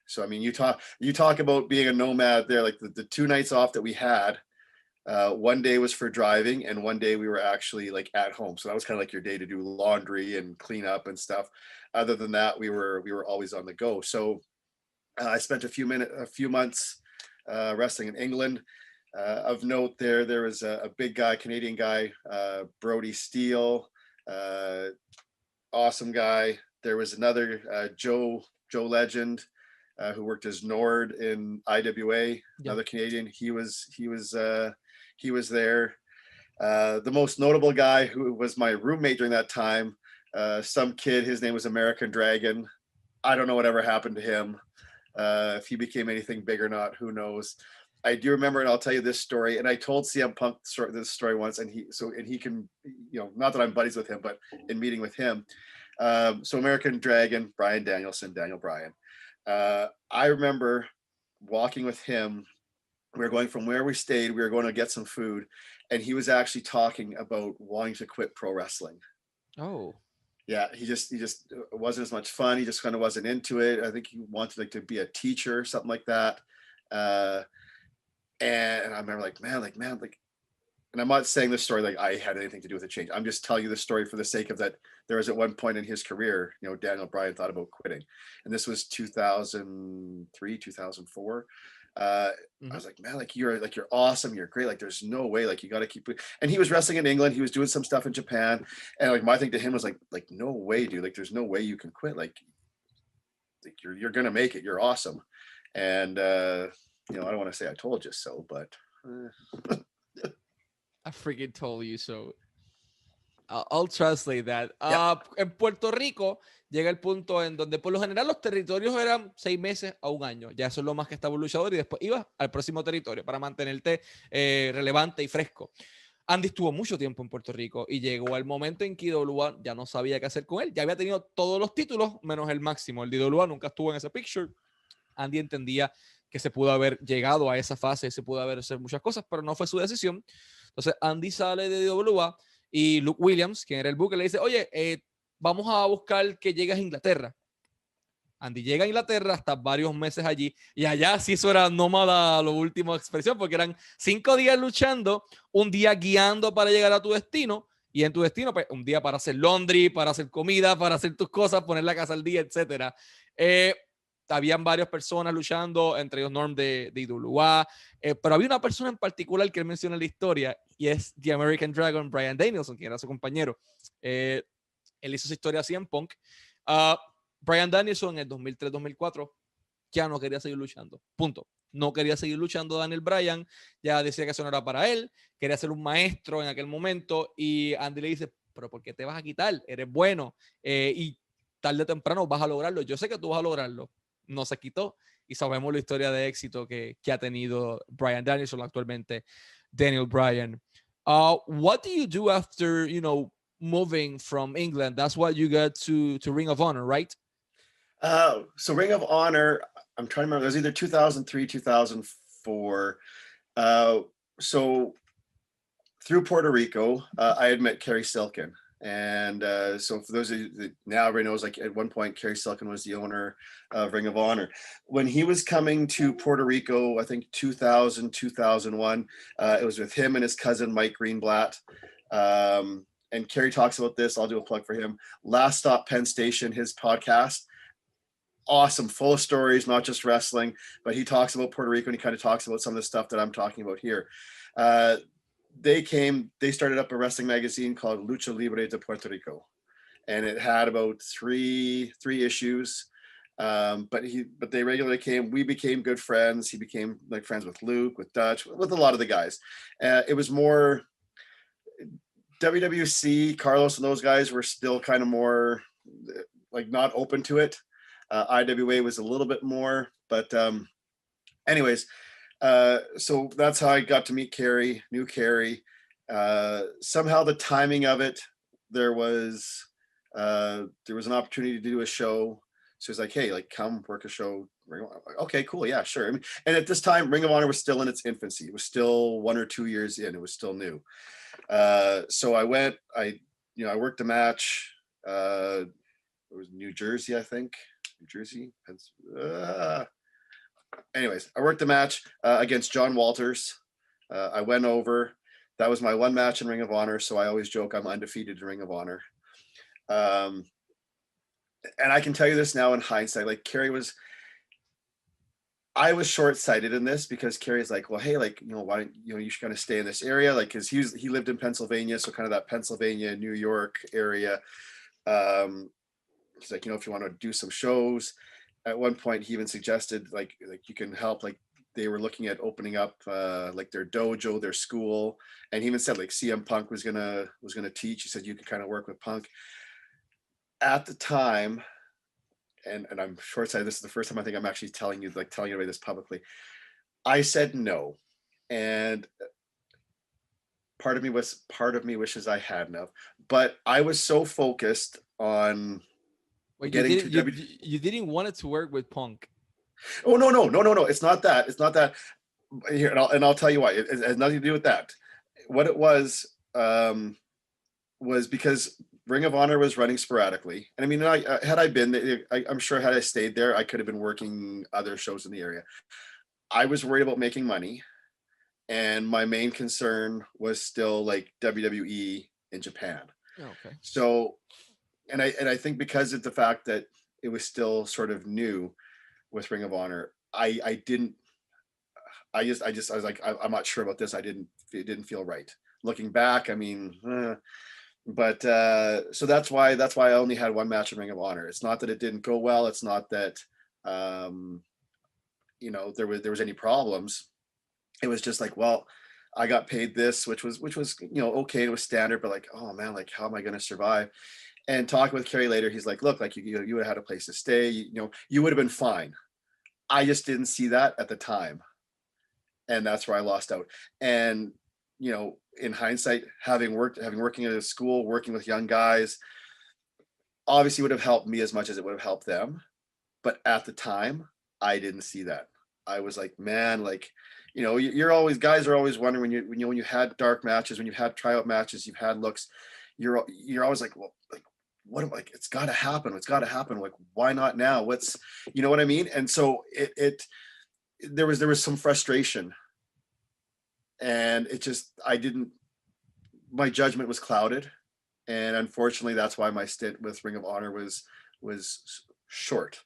So I mean, you talk about being a nomad there. Like, the 2 nights off that we had, one day was for driving, and one day we were actually like at home. So that was kind of like your day to do laundry and clean up and stuff. Other than that, we were always on the go. So I spent a few months wrestling in England. Of note, there was a big guy, Canadian guy, Brody Steele, awesome guy. There was another Joe Legend, who worked as Nord in IWA, another Canadian. He was there. The most notable guy, who was my roommate during that time, some kid, his name was American Dragon. I don't know whatever happened to him. If he became anything big or not, who knows. I do remember, and I'll tell you this story, and I told CM Punk this story once, and he can, not that I'm buddies with him, but in meeting with him. So American Dragon, Daniel Bryan. I remember walking with him. We were going from where we stayed, we were going to get some food, and he was actually talking about wanting to quit pro wrestling. Oh. Yeah, he just it wasn't as much fun. He just kind of wasn't into it. I think he wanted to be a teacher, something like that. And I remember man, and I'm not saying this story like I had anything to do with the change. I'm just telling you the story for the sake of that. There was at one point in his career, Daniel Bryan thought about quitting, and this was 2003, 2004. I was like, man, you're awesome, you're great, there's no way, you got to keep it. And he was wrestling in England, he was doing some stuff in Japan, and my thing to him was like no way, dude, there's no way you can quit, you're gonna make it, you're awesome. And I don't want to say I told you so, but I freaking told you so. I'll translate that. En Puerto Rico llega el punto en donde por lo general los territorios eran 6 meses a 1 año. Ya eso es lo más que estaba un luchador, y después ibas al próximo territorio para mantenerte relevante y fresco. Andy estuvo mucho tiempo en Puerto Rico y llegó al momento en que IWA ya no sabía qué hacer con él. Ya había tenido todos los títulos menos el máximo. El IWA nunca estuvo en ese picture. Andy entendía que se pudo haber llegado a esa fase, se pudo haber hecho muchas cosas, pero no fue su decisión. Entonces Andy sale de IWA y Luke Williams, quien era el booker, le dice, oye, vamos a buscar que llegues a Inglaterra. Andy llega a Inglaterra, hasta varios meses allí, y allá sí eso era nómada, la última expresión, porque eran 5 días luchando, un día guiando para llegar a tu destino, y en tu destino, pues, un día para hacer laundry, para hacer comida, para hacer tus cosas, poner la casa al día, etc. habían varias personas luchando, entre ellos Norm de IWA, pero había una persona en particular que él menciona en la historia y es The American Dragon, Bryan Danielson, quien era su compañero. Él hizo su historia así en Punk. Bryan Danielson en el 2003-2004 ya no quería seguir luchando. Punto. No quería seguir luchando Daniel Bryan, ya decía que eso no era para él, quería ser un maestro en aquel momento y Andy le dice, pero ¿por qué te vas a quitar? Eres bueno y tarde o temprano vas a lograrlo. Yo sé que tú vas a lograrlo. No se quitó y sabemos la historia de éxito que ha tenido Bryan Danielson actualmente, Daniel Bryan. What do you do after, moving from England? That's what you got to Ring of Honor, right? So Ring of Honor, I'm trying to remember, it was either 2003, 2004. So through Puerto Rico, I had met Kerry Silkin. And so for those of you that now everybody knows, like at one point, Kerry Silkin was the owner of Ring of Honor. When he was coming to Puerto Rico, I think 2000, 2001, it was with him and his cousin, Mike Greenblatt. And Kerry talks about this. I'll do a plug for him. Last Stop Penn Station, his podcast. Awesome, full of stories, not just wrestling, but he talks about Puerto Rico and he kind of talks about some of the stuff that I'm talking about here. They started up a wrestling magazine called Lucha Libre de Puerto Rico, and it had about three issues. But they regularly came. We became good friends. He became like friends with Luke, with Dutch, with a lot of the guys. It was more WWC. Carlos and those guys were still kind of more like not open to it. IWA was a little bit more, but anyways, so that's how I got to meet Kerry, knew Kerry. Somehow the timing of it, there was an opportunity to do a show. So he's like, hey, like come work a show. Okay, cool. Yeah, sure. I mean, and at this time, Ring of Honor was still in its infancy. It was still 1 or 2 years in. It was still new. So I went, I worked a match. It was New Jersey, I think. New Jersey. Anyways, I worked the match against John Walters. I went over. That was my one match in Ring of Honor. So I always joke I'm undefeated in Ring of Honor. And I can tell you this now in hindsight, like I was short-sighted in this because Kerry's like, well, hey, like, why don't you should kind of stay in this area, like, because he lived in Pennsylvania, so kind of that Pennsylvania, New York area. He's like, if you want to do some shows. At one point, he even suggested like you can help. Like they were looking at opening up like their dojo, their school, and he even said like CM Punk was gonna teach. He said you could kind of work with Punk. At the time, and I'm short-sighted. This is the first time I think I'm actually telling you about this publicly. I said no, and part of me wishes I hadn't have. But I was so focused on. You didn't want it to work with Punk. Oh no! It's not that. It's not that. Here, and I'll tell you why. It has nothing to do with that. What it was because Ring of Honor was running sporadically, and I mean, had I been, I'm sure had I stayed there, I could have been working other shows in the area. I was worried about making money, and my main concern was still like WWE in Japan. Oh, okay. So. And I think because of the fact that it was still sort of new with Ring of Honor, I was like, I'm not sure about this. It didn't feel right. Looking back, I mean, but so that's why I only had one match in Ring of Honor. It's not that it didn't go well. It's not that there was any problems. It was just like, well, I got paid this, which was okay, it was standard, but like, oh man, like how am I going to survive? And talking with Kerry later, he's like, look, like you would have had a place to stay, you would have been fine. I just didn't see that at the time. And that's where I lost out. And, in hindsight, having working at a school, working with young guys, obviously would have helped me as much as it would have helped them. But at the time, I didn't see that. I was like, man, like, guys are always wondering when you had dark matches, when you had tryout matches, you've had looks, you're always like, well, like, what am I, it's got to happen. It's got to happen. Like, why not now? What's, you know what I mean? And so there was some frustration, and it just, my judgment was clouded. And unfortunately, that's why my stint with Ring of Honor was short.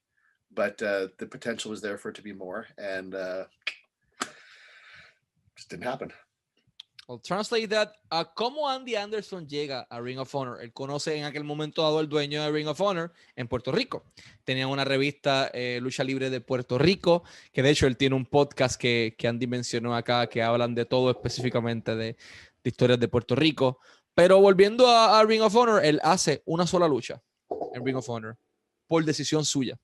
but the potential was there for it to be more, and just didn't happen. I'll translate that. ¿Cómo Andy Anderson llega a Ring of Honor? Él conoce en aquel momento dado el dueño de Ring of Honor en Puerto Rico. Tenía una revista Lucha Libre de Puerto Rico, que de hecho él tiene un podcast que Andy mencionó acá, que hablan de todo específicamente de historias de Puerto Rico. Pero volviendo a Ring of Honor, él hace una sola lucha en Ring of Honor por decisión suya.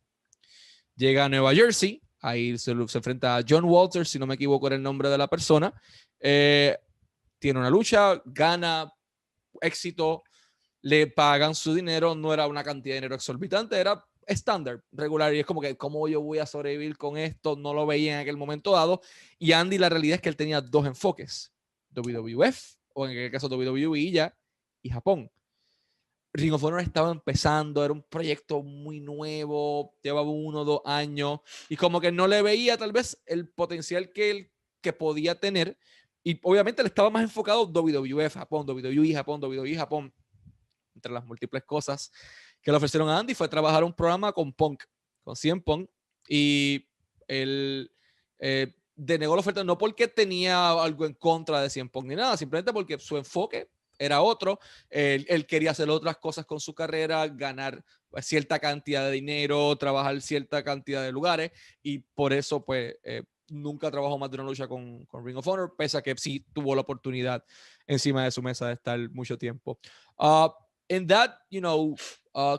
Llega a Nueva Jersey, ahí se enfrenta a John Walters, si no me equivoco era el nombre de la persona. Tiene una lucha, gana éxito, le pagan su dinero, no era una cantidad de dinero exorbitante, era estándar, regular, y es como que, ¿cómo yo voy a sobrevivir con esto? No lo veía en aquel momento dado, y Andy, la realidad es que él tenía dos enfoques, WWF, o en aquel caso WWE ya, y Japón. Ring of Honor estaba empezando, era un proyecto muy nuevo, llevaba 1 o 2 años, y como que no le veía tal vez el potencial que podía tener, y obviamente le estaba más enfocado WWF, Japón, WWE, Japón, WWE, Japón, entre las múltiples cosas que le ofrecieron a Andy fue trabajar un programa con Punk, con CM Punk, y él denegó la oferta no porque tenía algo en contra de CM Punk ni nada, simplemente porque su enfoque era otro, él quería hacer otras cosas con su carrera, ganar cierta cantidad de dinero, trabajar cierta cantidad de lugares, y por eso pues nunca trabajó más de una lucha con Ring of Honor, pese a que sí tuvo la oportunidad encima de su mesa de estar mucho tiempo. In that,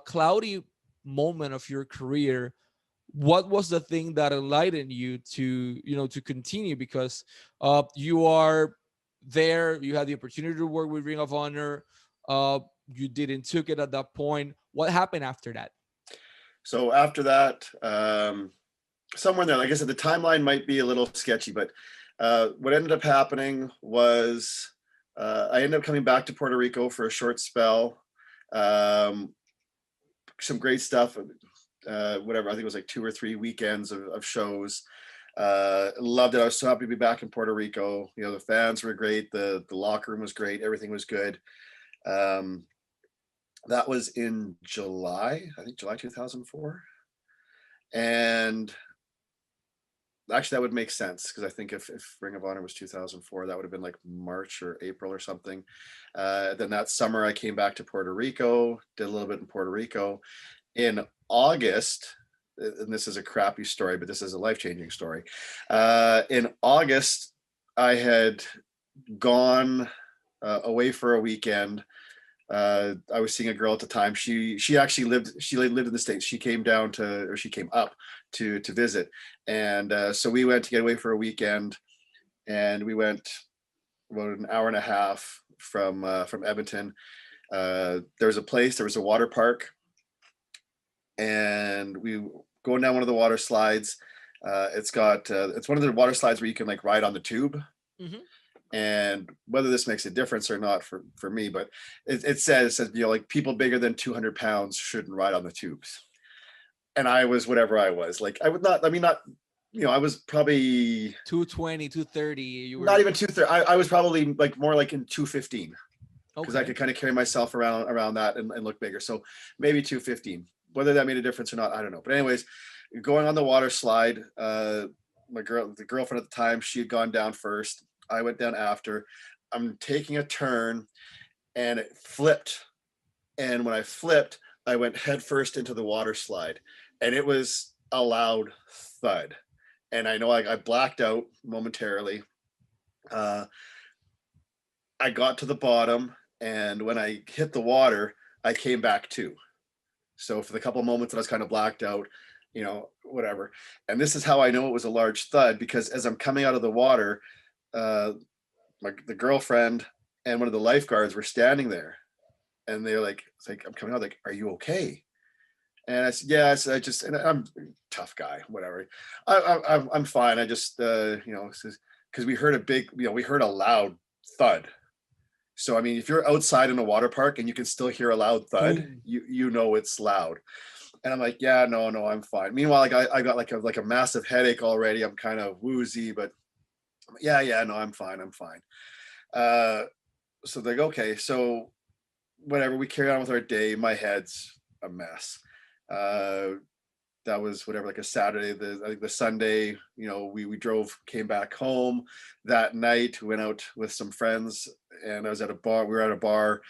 cloudy moment of your career, what was the thing that enlightened you to continue? Because you are there, you had the opportunity to work with Ring of Honor, you didn't took it at that point. What happened after that? So after that, somewhere there, like I said, the timeline might be a little sketchy, but what ended up happening was I ended up coming back to Puerto Rico for a short spell. Some great stuff, whatever, I think it was like 2 or 3 weekends of shows. Loved it. I was so happy to be back in Puerto Rico. The fans were great. The locker room was great. Everything was good. That was in July, I think July 2004. And actually that would make sense, because I think if Ring of Honor was 2004, that would have been like March or April or something. Then that summer I came back to Puerto Rico, did a little bit in Puerto Rico. In August, and this is a crappy story, but this is a life-changing story. In August, I had gone away for a weekend. I was seeing a girl at the time. She actually lived in the States. She came up to visit. And so we went to get away for a weekend, and we went about an hour and a half from Edmonton. There was a water park, and we going down one of the water slides. It's one of the water slides where you can like ride on the tube. Mm-hmm. And whether this makes a difference or not for me, but it says, like people bigger than 200 pounds shouldn't ride on the tubes. And I was whatever I was. Like I was probably 220, 230. You were not even 230. I was probably like more like in 215, because I could kind of carry myself around that and look bigger. So maybe 215. Whether that made a difference or not, I don't know. But anyways, going on the water slide, the girlfriend at the time, she had gone down first. I went down after. I'm taking a turn, and it flipped. And when I flipped, I went headfirst into the water slide, and it was a loud thud. And I know I blacked out momentarily. I got to the bottom, and when I hit the water, I came back to. So for the couple of moments that I was kind of blacked out, whatever. And this is how I know it was a large thud, because as I'm coming out of the water, the girlfriend and one of the lifeguards were standing there, and they're like, I'm coming out, like, are you okay? And I said, yeah. And I'm a tough guy, whatever. I'm fine. I just, because we heard we heard a loud thud. So, I mean, if you're outside in a water park and you can still hear a loud thud, you know it's loud. And I'm like, yeah, no, I'm fine. Meanwhile, like I got like a massive headache already. I'm kind of woozy, but yeah, no, I'm fine. So they're like, okay, so whatever, we carry on with our day. My head's a mess. that was whatever, like a Saturday. I think the Sunday, you know, we came back home that night, went out with some friends, and I was at a bar. We were at a bar,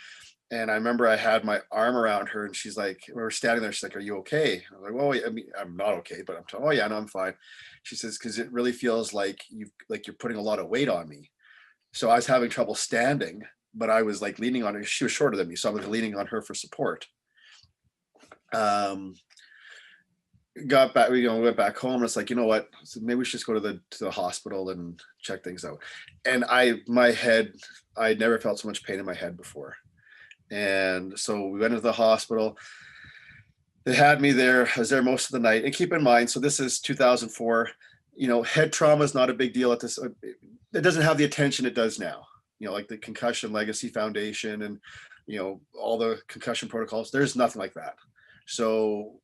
and I remember I had my arm around her, and she's like, we were standing there. She's like, "Are you okay?" I was like, "Well, I mean, I'm not okay, but I'm oh yeah, no, I'm fine." She says, "Because it really feels like you're putting a lot of weight on me." So I was having trouble standing, but I was like leaning on her. She was shorter than me, so I was leaning on her for support. Got back, you know, went back home, and it's like, you know what, so maybe we should just go to the hospital and check things out. And my head, I never felt so much pain in my head before. And so we went to the hospital. They had me there. I was there most of the night. And keep in mind, so this is 2004, you know, head trauma is not a big deal at this. It doesn't have the attention it does now, you know, like the Concussion Legacy Foundation and, you know, all the concussion protocols. There's nothing like that. So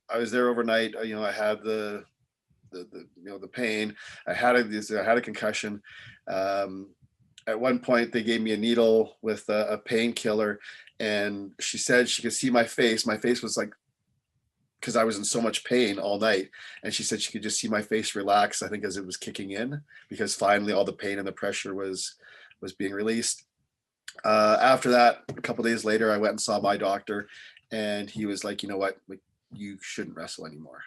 I was there overnight. You know, I had the you know, the pain. I had a concussion. At one point, they gave me a needle with a painkiller, and she said she could see my face. My face was like, because I was in so much pain all night, and she said she could just see my face relax, I think, as it was kicking in, because finally all the pain and the pressure was being released. After that, a couple of days later, I went and saw my doctor, and he was like, you know what, like, you shouldn't wrestle anymore,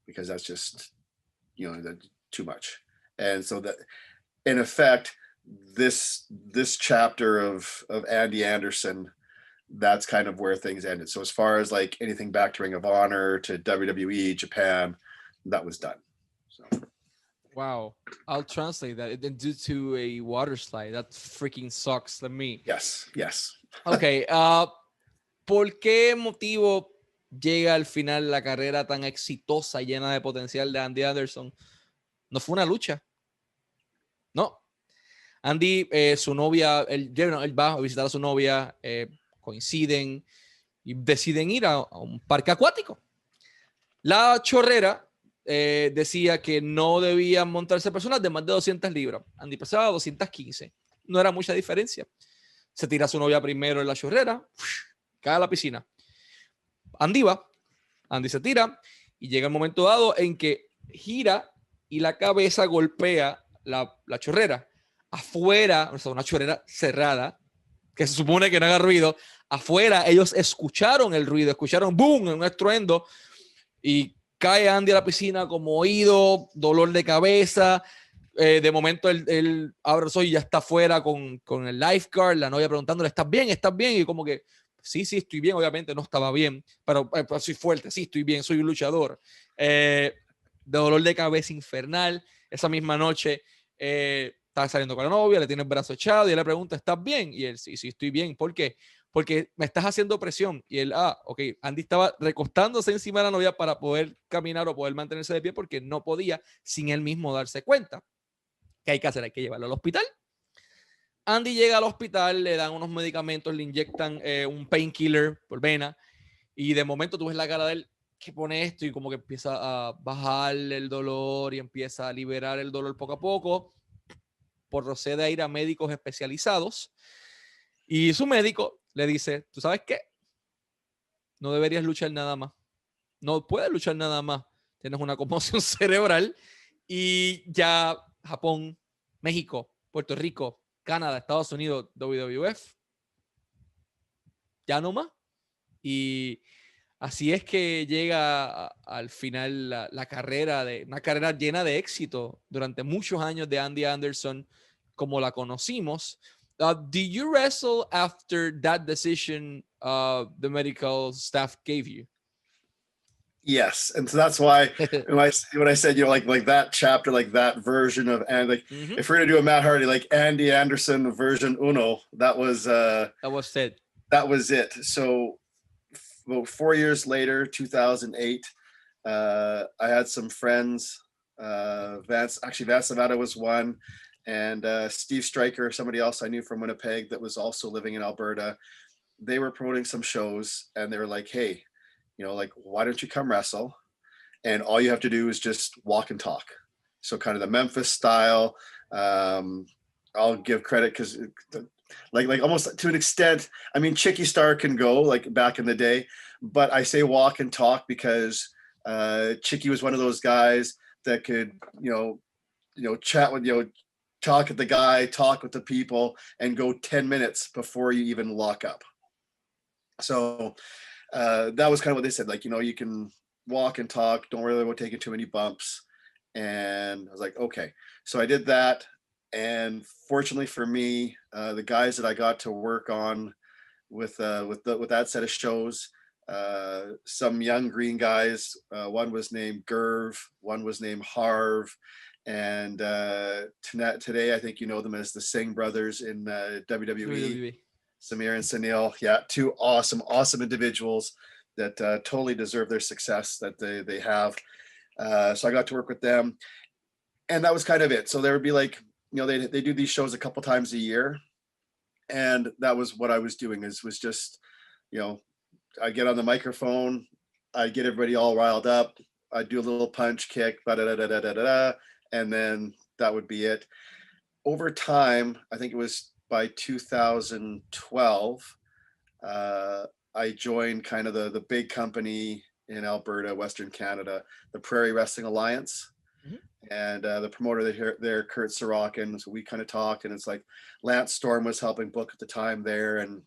because that's just, you know, too much. And so that, in effect, this chapter of Andy Anderson, that's kind of where things ended. So as far as like anything back to Ring of Honor to WWE, Japan, that was done. So. Wow. I'll translate that. Due to a water slide. That freaking sucks. Let me. Yes. Okay. ¿Por qué motivo llega al final la carrera tan exitosa, llena de potencial de Andy Anderson? No fue una lucha. No. Andy, su novia, él va a visitar a su novia, coinciden y deciden ir a un parque acuático. La chorrera decía que no debían montarse personas de más de 200 libras. Andy pesaba 215. No era mucha diferencia. Se tira a su novia primero en la chorrera, cae a la piscina. Andy va, Andy se tira y llega el momento dado en que gira y la cabeza golpea la chorrera. Afuera, o sea, una chorrera cerrada, que se supone que no haga ruido. Afuera ellos escucharon el ruido, escucharon boom, un estruendo, y cae Andy a la piscina como oído, dolor de cabeza. De momento él abre los ojos y ya está afuera con el lifeguard, la novia preguntándole, ¿estás bien? ¿Estás bien? Y como que, sí, estoy bien. Obviamente no estaba bien, pero soy fuerte, sí, estoy bien, soy un luchador. De dolor de cabeza infernal. Esa misma noche está saliendo con la novia, le tiene el brazo echado y él le pregunta, ¿estás bien? Y él, sí, estoy bien. ¿Por qué? Porque me estás haciendo presión. Y él, ok. Andy estaba recostándose encima de la novia para poder caminar o poder mantenerse de pie, porque no podía sin él mismo darse cuenta. ¿Qué hay que hacer? Hay que llevarlo al hospital. Andy llega al hospital, le dan unos medicamentos, le inyectan un painkiller por vena, y de momento tú ves la cara de él que pone esto y como que empieza a bajar el dolor y empieza a liberar el dolor poco a poco. Procede a ir a médicos especializados y su médico le dice, ¿tú sabes qué? No deberías luchar nada más. No puedes luchar nada más. Tienes una conmoción cerebral. Y ya Japón, México, Puerto Rico, Canadá, Estados Unidos, WWF, ya no más. Y así es que llega al final la carrera, una carrera llena de éxito durante muchos años de Andy Anderson como la conocimos. Did you wrestle after that decision the medical staff gave you? Yes, and so that's why when I said, you know, like that chapter, like that version of, and like if we're gonna do a Matt Hardy, like Andy Anderson version uno, that was it. That was it. So about 4 years later, 2008, I had some friends. Vance Nevada was one, and Steve Stryker, somebody else I knew from Winnipeg that was also living in Alberta. They were promoting some shows, and they were like, hey, you know, like, why don't you come wrestle? And all you have to do is just walk and talk. So kind of the Memphis style. I'll give credit because like almost to an extent. I mean, Chicky Star can go like back in the day, but I say walk and talk because Chicky was one of those guys that could, chat with, talk with the guy, talk with the people, and go 10 minutes before you even lock up. So that was kind of what they said, like, you can walk and talk, don't worry about taking too many bumps. And I was like, okay. So I did that. And fortunately for me, the guys that I got to work on with that set of shows, some young green guys, one was named Gerv, one was named Harv, and today I think you know them as the Singh brothers in WWE. Samir and Sunil, yeah, two awesome individuals that totally deserve their success that they have. So I got to work with them, and that was kind of it. So there would be like, they do these shows a couple times a year, and that was what I was doing. Was just, I get on the microphone, I get everybody all riled up, I do a little punch kick, and then that would be it. Over time, I think it was by 2012, I joined kind of the big company in Alberta, Western Canada, the Prairie Wrestling Alliance. Mm-hmm. And the promoter there, Kurt Sorokin. So we kind of talked, and it's like Lance Storm was helping book at the time there. And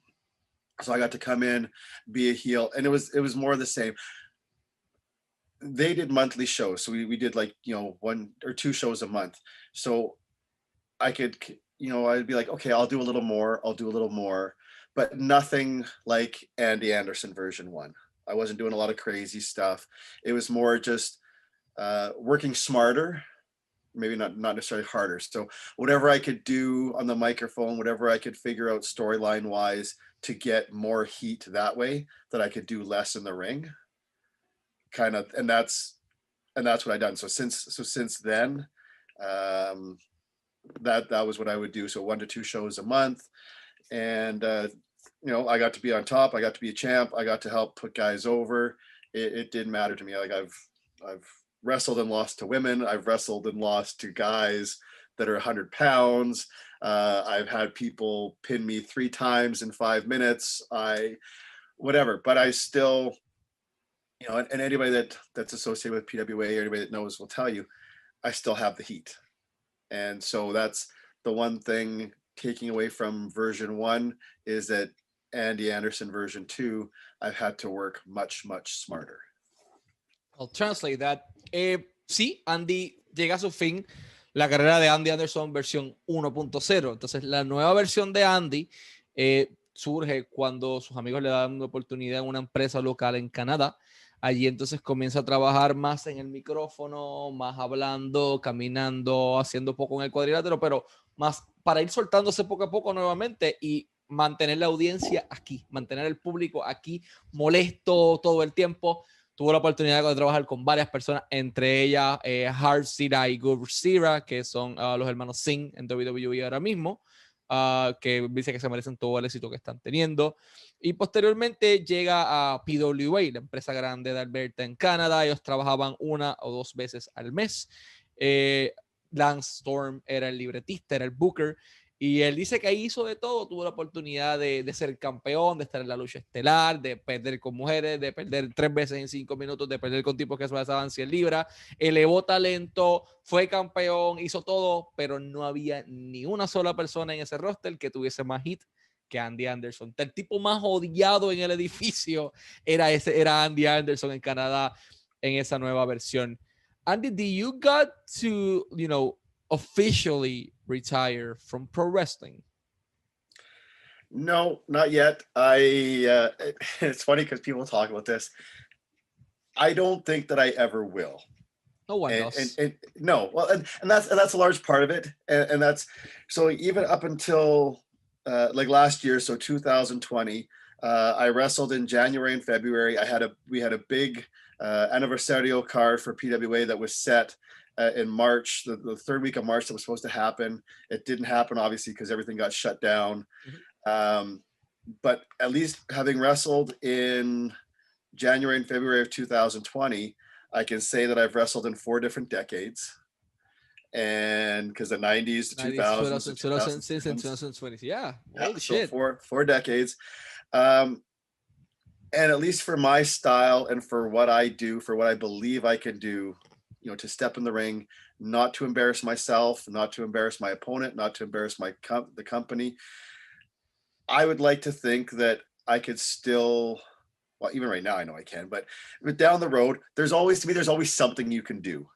so I got to come in, be a heel, and it was more of the same. They did monthly shows. So we did like, 1 or 2 shows a month. So I could, I'd be like, okay, I'll do a little more, but nothing like Andy Anderson version 1. I wasn't doing a lot of crazy stuff. It was more just working smarter, maybe not necessarily harder. So whatever I could do on the microphone, whatever I could figure out storyline wise to get more heat that way, that I could do less in the ring, kind of. And that's what I done. So since then, that was what I would do. So 1 to 2 shows a month. And, I got to be on top. I got to be a champ. I got to help put guys over. It didn't matter to me. Like I've wrestled and lost to women. I've wrestled and lost to guys that are 100 pounds. I've had people pin me 3 times in 5 minutes. Whatever, but I still, and anybody that's associated with PWA, or anybody that knows will tell you, I still have the heat. And so that's the one thing taking away from version 1 is that Andy Anderson version 2, I've had to work much smarter. I'll translate that. Sí, Andy llega a su fin la carrera de Andy Anderson versión 1.0. Entonces, la nueva versión de Andy surge cuando sus amigos le dan una oportunidad en una empresa local en Canadá. Allí entonces comienza a trabajar más en el micrófono, más hablando, caminando, haciendo poco en el cuadrilátero, pero más para ir soltándose poco a poco nuevamente y mantener la audiencia aquí, mantener el público aquí molesto todo el tiempo. Tuvo la oportunidad de trabajar con varias personas, entre ellas Hard Sira y Good Sira, que son los hermanos Singh en WWE ahora mismo, que dice que se merecen todo el éxito que están teniendo. Y posteriormente llega a PWA, la empresa grande de Alberta en Canadá. Ellos trabajaban 1 o 2 veces al mes. Lance Storm era el libretista, era el booker, y él dice que ahí hizo de todo. Tuvo la oportunidad de ser campeón, de estar en la lucha estelar, de perder con mujeres, de perder 3 veces en 5 minutos, de perder con tipos que pesaban 100 libras, elevó talento, fue campeón, hizo todo, pero no había ni una sola persona en ese roster que tuviese más hit que Andy Anderson. El tipo más odiado en el edificio era Andy Anderson en Canadá en esa nueva versión. Andy, do you got to, officially retire from pro wrestling? No, not yet. It's funny because people talk about this. I don't think that I ever will. No one does. No, well, and that's a large part of it. And that's, so even up until like last year, so 2020, I wrestled in January and February. We had a big anniversario card for PWA that was set in March, the 3rd week of March that was supposed to happen. It didn't happen, obviously, because everything got shut down. Mm-hmm. But at least having wrestled in January and February of 2020, I can say that I've wrestled in 4 different decades. and because the 90s, the 2000s, the 2010s and 2020s. Yeah, holy so shit. four decades. And at least for my style and for what I do, for what I believe I can do, you know, to step in the ring, not to embarrass myself, not to embarrass my opponent, not to embarrass the company. I would like to think that I could still, well, even right now I know I can, but down the road, there's always something you can do.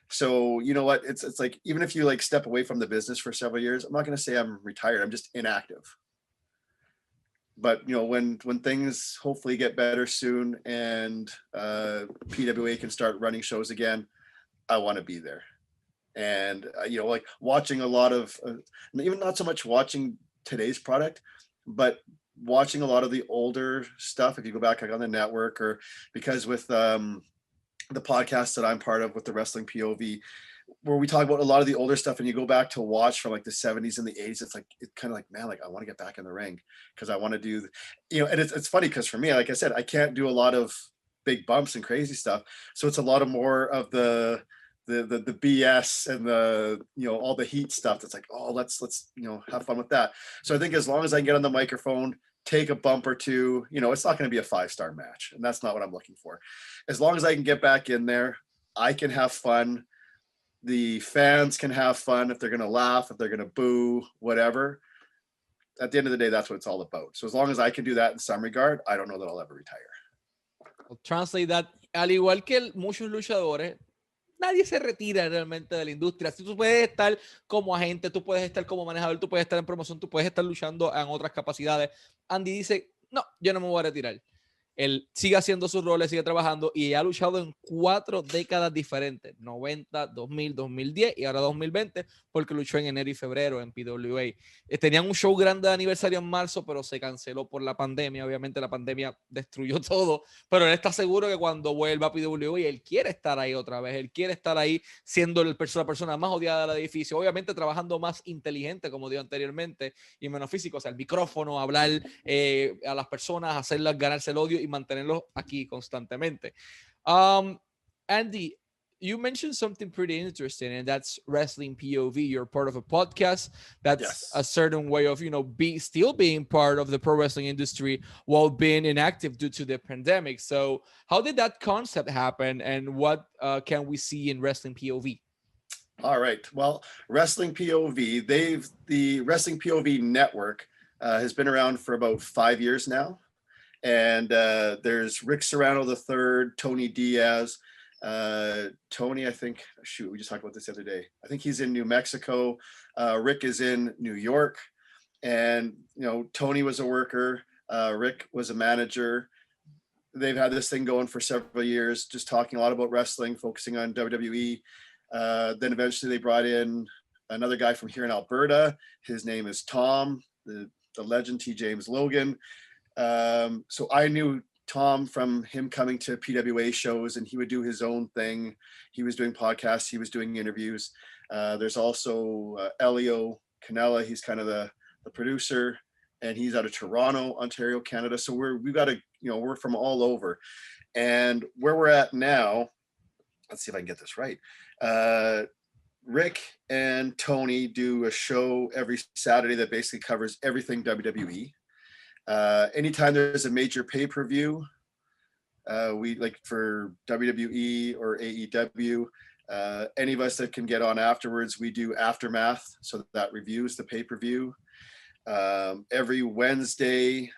So you know what, it's like, even if you like step away from the business for several years, I'm not going to say I'm retired, I'm just inactive. But you know, when things hopefully get better soon and PWA can start running shows again, I want to be there. And you know, like watching a lot of even not so much watching today's product, but watching a lot of the older stuff, if you go back like on the network, or because with the podcast that I'm part of with the Wrestling POV, where we talk about a lot of the older stuff, and you go back to watch from like the 70s and the 80s, it's like, it's kind of like, man, like I want to get back in the ring because I want to do, you know. And it's funny because for me, like I said, I can't do a lot of big bumps and crazy stuff, so it's a lot of more of the BS and the, you know, all the heat stuff that's like, oh, let's you know, have fun with that. So I think as long as I can get on the microphone, take a bump or two, you know, it's not going to be a 5-star match, and that's not what I'm looking for. As long as I can get back in there, I can have fun. The fans can have fun if they're going to laugh, if they're going to boo, whatever. At the end of the day, that's what it's all about. So as long as I can do that in some regard, I don't know that I'll ever retire. I'll translate that. Al igual que muchos luchadores, nadie se retira realmente de la industria. Si tú puedes estar como agente, tú puedes estar como manejador, tú puedes estar en promoción, tú puedes estar luchando en otras capacidades. Andy dice, no, yo no me voy a retirar. Él sigue haciendo sus roles, sigue trabajando y ha luchado en 4 décadas diferentes, 90, 2000, 2010 y ahora 2020, porque luchó en enero y febrero en PWA. Tenían un show grande de aniversario en marzo, pero se canceló por la pandemia. Obviamente la pandemia destruyó todo, pero él está seguro que cuando vuelva a PWA, él quiere estar ahí otra vez, él quiere estar ahí siendo la persona más odiada del edificio, obviamente trabajando más inteligente, como digo anteriormente, y menos físico, o sea, el micrófono, hablar a las personas, hacerlas ganarse el odio y mantenerlos aquí constantemente. Andy, you mentioned something pretty interesting, and that's Wrestling POV. You're part of a podcast that's Yes. a certain way of, you know, still being part of the pro wrestling industry while being inactive due to the pandemic. So how did that concept happen, and what can we see in Wrestling POV? All right. Well, Wrestling POV, the Wrestling POV network has been around for about 5 years now. And there's Rick Serrano III, Tony Diaz. Tony, I think, shoot, we just talked about this the other day. I think he's in New Mexico. Rick is in New York. And, you know, Tony was a worker. Rick was a manager. They've had this thing going for several years, just talking a lot about wrestling, focusing on WWE. Then eventually they brought in another guy from here in Alberta. His name is Tom, the legend T. James Logan. So I knew Tom from him coming to PWA shows, and he would do his own thing. He was doing podcasts, he was doing interviews. There's also Elio Canella. He's kind of the producer, and he's out of Toronto, Ontario, Canada. So we've got a, you know, we're from all over. And where we're at now, let's see if I can get this right. Rick and Tony do a show every Saturday that basically covers everything WWE. Anytime there's a major pay-per-view, we like for WWE or AEW, any of us that can get on afterwards, we do Aftermath. So that reviews the pay-per-view. Every Wednesday,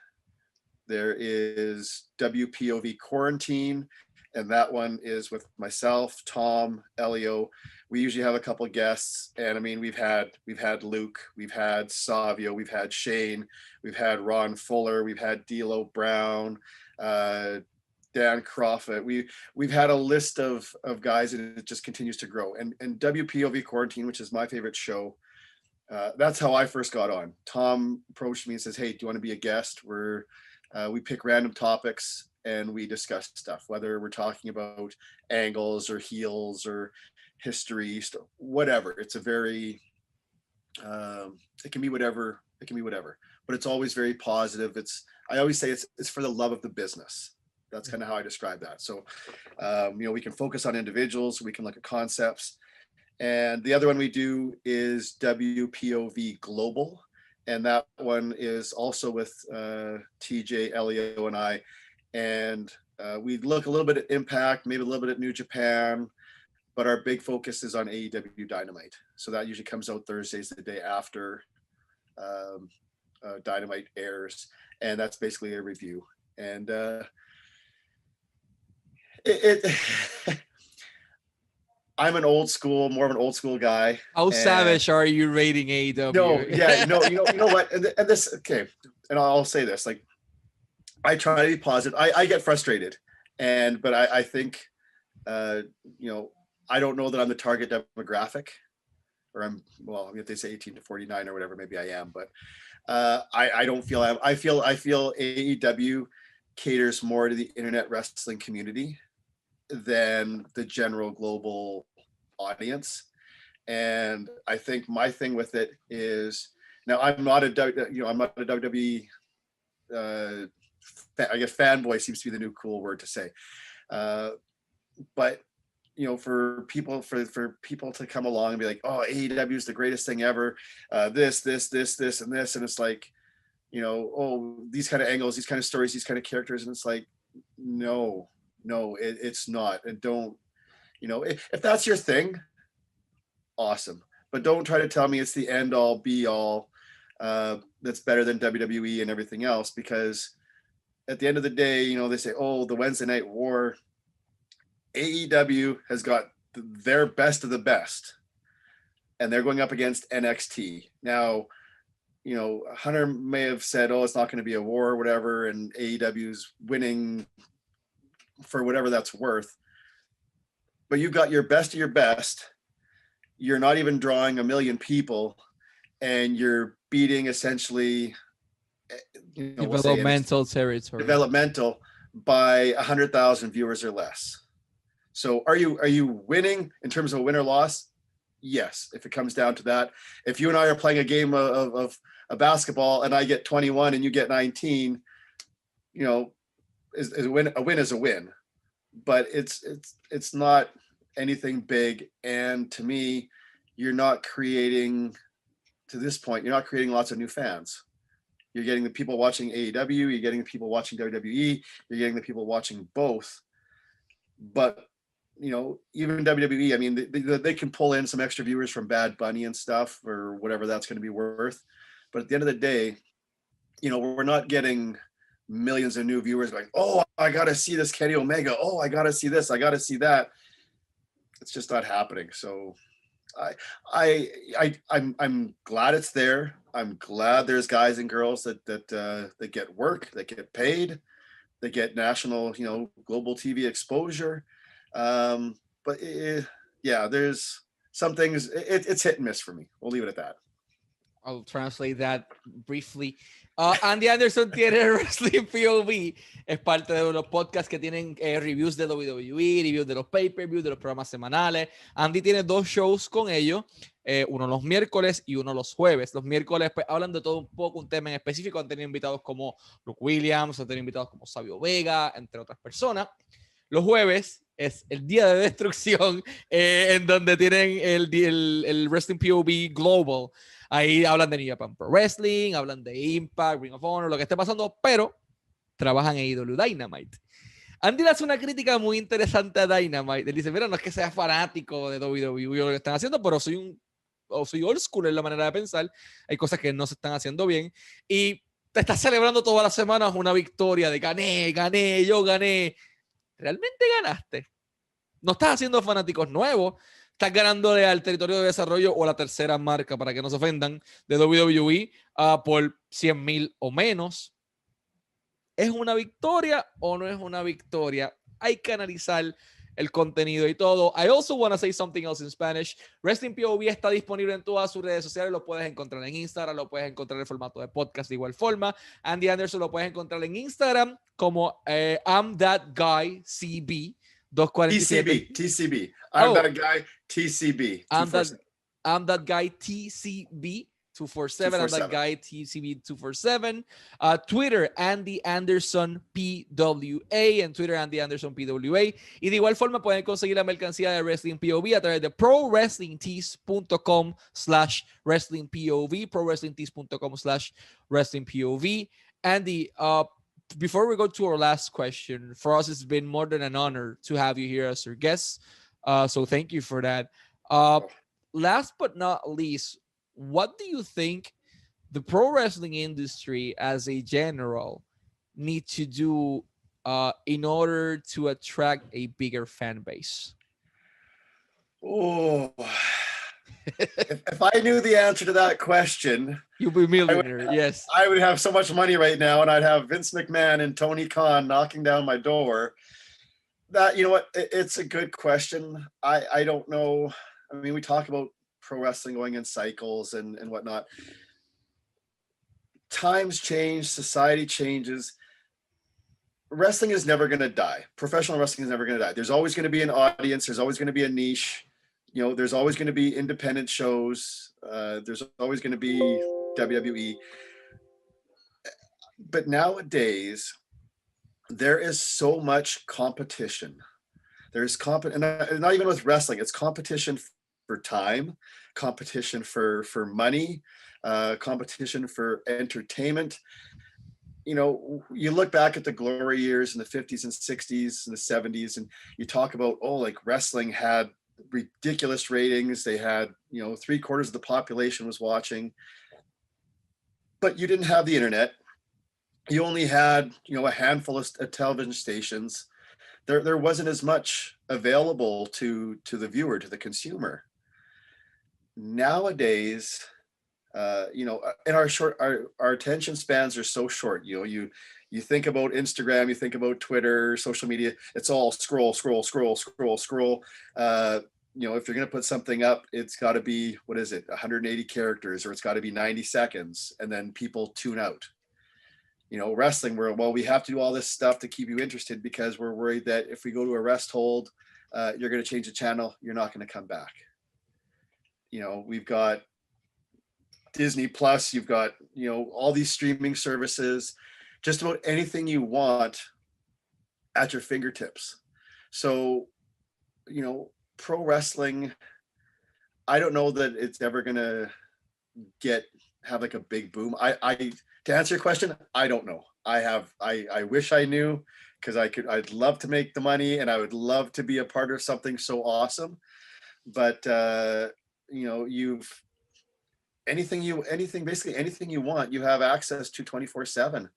there is WPOV Quarantine. And that one is with myself, Tom, Elio. We usually have a couple of guests, and I mean, we've had Luke, we've had Savio, we've had Shane, we've had Ron Fuller, we've had D'Lo Brown, Dan Crawford. We've had a list of guys, and it just continues to grow. And WPOV Quarantine, which is my favorite show, that's how I first got on. Tom approached me and says, "Hey, do you want to be a guest?" We pick random topics and we discuss stuff, whether we're talking about angles or heels or history, whatever. It's a very, it can be whatever, but it's always very positive. I always say it's for the love of the business. That's kind of how I describe that. So, you know, we can focus on individuals, we can look at concepts, And the other one we do is WPOV Global. And that one is also with TJ, Elio, and I. And we look a little bit at Impact, maybe a little bit at New Japan, but our big focus is on AEW Dynamite. So that usually comes out Thursdays, the day after Dynamite airs. And that's basically a review. And I'm more of an old school guy. How savage are you rating AEW? No, yeah, no, you know what? And this, okay, and I'll say this, like, I try to be positive. I get frustrated, but I think, I don't know that I'm the target demographic, or if they say 18 to 49 or whatever, maybe I am, but I don't feel I feel AEW caters more to the internet wrestling community than the general global audience. And I think my thing with it is, now I'm not a WWE, I guess fanboy seems to be the new cool word to say. But for people to come along and be like, oh, AEW is the greatest thing ever. This, and this. And it's like, oh, these kind of angles, these kind of stories, these kind of characters. And it's like, no, it's not. And don't, if that's your thing, awesome. But don't try to tell me it's the end all be all that's better than WWE and everything else, because at the end of the day, they say, oh, the Wednesday Night War, AEW has got their best of the best, and they're going up against NXT. Now, Hunter may have said, oh, it's not going to be a war or whatever, and AEW's winning for whatever that's worth. But you've got your best of your best. You're not even drawing 1 million people, and you're beating essentially developmental territory. Developmental by 100,000 viewers or less. So are you winning in terms of a win or loss? Yes, if it comes down to that. If you and I are playing a game of basketball and I get 21 and you get 19, is a win is a win. But it's not anything big. And to me, you're not creating lots of new fans. You're getting the people watching AEW, you're getting the people watching WWE, you're getting the people watching both. But even WWE, I mean, they can pull in some extra viewers from Bad Bunny and stuff, or whatever that's going to be worth. But at the end of the day, we're not getting millions of new viewers going, oh, I got to see this Kenny Omega. Oh, I got to see this. I got to see that. It's just not happening. So I'm glad it's there. I'm glad there's guys and girls that get work, that get paid, they get national, global TV exposure. But there's some things, it's hit and miss for me. We'll leave it at that. I'll translate that briefly. Andy Anderson tiene Wrestling POV. Es parte de los podcasts que tienen reviews de WWE, reviews de los pay-per-views, de los programas semanales. Andy tiene 2 shows con ellos, uno los miércoles y uno los jueves. Los miércoles pues, hablan de todo un poco, un tema en específico. Han tenido invitados como Luke Williams, han tenido invitados como Sabio Vega, entre otras personas. Los jueves es el día de destrucción, en donde tienen el Wrestling POV Global. Ahí hablan de New Japan Pro Wrestling, hablan de Impact, Ring of Honor, lo que esté pasando, pero trabajan en AEW Dynamite. Andy le hace una crítica muy interesante a Dynamite. Él dice, mira, no es que sea fanático de WWE o lo que están haciendo, pero soy old school en la manera de pensar. Hay cosas que no se están haciendo bien. Y te estás celebrando todas las semanas una victoria de gané, yo gané. ¿Realmente ganaste? No estás haciendo fanáticos nuevos. Estás ganándole al territorio de desarrollo o la tercera marca, para que no se ofendan, de WWE por 100,000 o menos. ¿Es una victoria o no es una victoria? Hay que analizar el contenido y todo. I also want to say something else in Spanish. Wrestling POV está disponible en todas sus redes sociales. Lo puedes encontrar en Instagram, lo puedes encontrar en formato de podcast de igual forma. Andy Anderson lo puedes encontrar en Instagram como I'm That Guy CB 247. TCB. I'm That Guy TCB. I'm that Guy TCB 247 and that guy TCB247. Twitter, Andy Anderson PWA, en Twitter, Andy Anderson PWA. Y de igual forma pueden conseguir la mercancía de Wrestling POV a través de prowrestlingtees.com/wrestlingpov, prowrestlingtees.com/wrestlingpov. Andy, before we go to our last question, for us, it's been more than an honor to have you here as our guest. So thank you for that. Last but not least, what do you think the pro wrestling industry as a general need to do in order to attract a bigger fan base? Oh, if I knew the answer to that question, you'd be a millionaire. Yes, I would have so much money right now, and I'd have Vince McMahon and Tony Khan knocking down my door. That, you know what, it's a good question. I don't know. I mean, we talk about pro wrestling going in cycles and whatnot. Times change, society changes. Wrestling is never going to die. Professional wrestling is never going to die. There's always going to be an audience. There's always going to be a niche. You know, there's always going to be independent shows. There's always going to be WWE. But nowadays, there is so much competition. There's and not even with wrestling. It's competition for time, competition for money, competition for entertainment. You know, you look back at the glory years in the 50s and 60s and the 70s, and you talk about, oh, like wrestling had ridiculous ratings. They had, you know, 3/4 of the population was watching, but you didn't have the internet. You only had, you know, a handful of television stations. There wasn't as much available to the viewer, to the consumer. Nowadays, you know, in our attention spans are so short. You know, you think about Instagram, you think about Twitter, social media. It's all scroll. You know, if you're going to put something up, it's got to be, 180 characters, or it's got to be 90 seconds, and then people tune out. You know, wrestling, we have to do all this stuff to keep you interested because we're worried that if we go to a rest hold, you're going to change the channel, you're not going to come back. You know, we've got Disney Plus, you've got, you know, all these streaming services, just about anything you want at your fingertips. So, you know, pro wrestling, I don't know that it's ever going to have like a big boom. To answer your question, I don't know. I wish I knew, because I'd love to make the money and I would love to be a part of something so awesome. But, you know, basically anything you want, you have access to 24/7.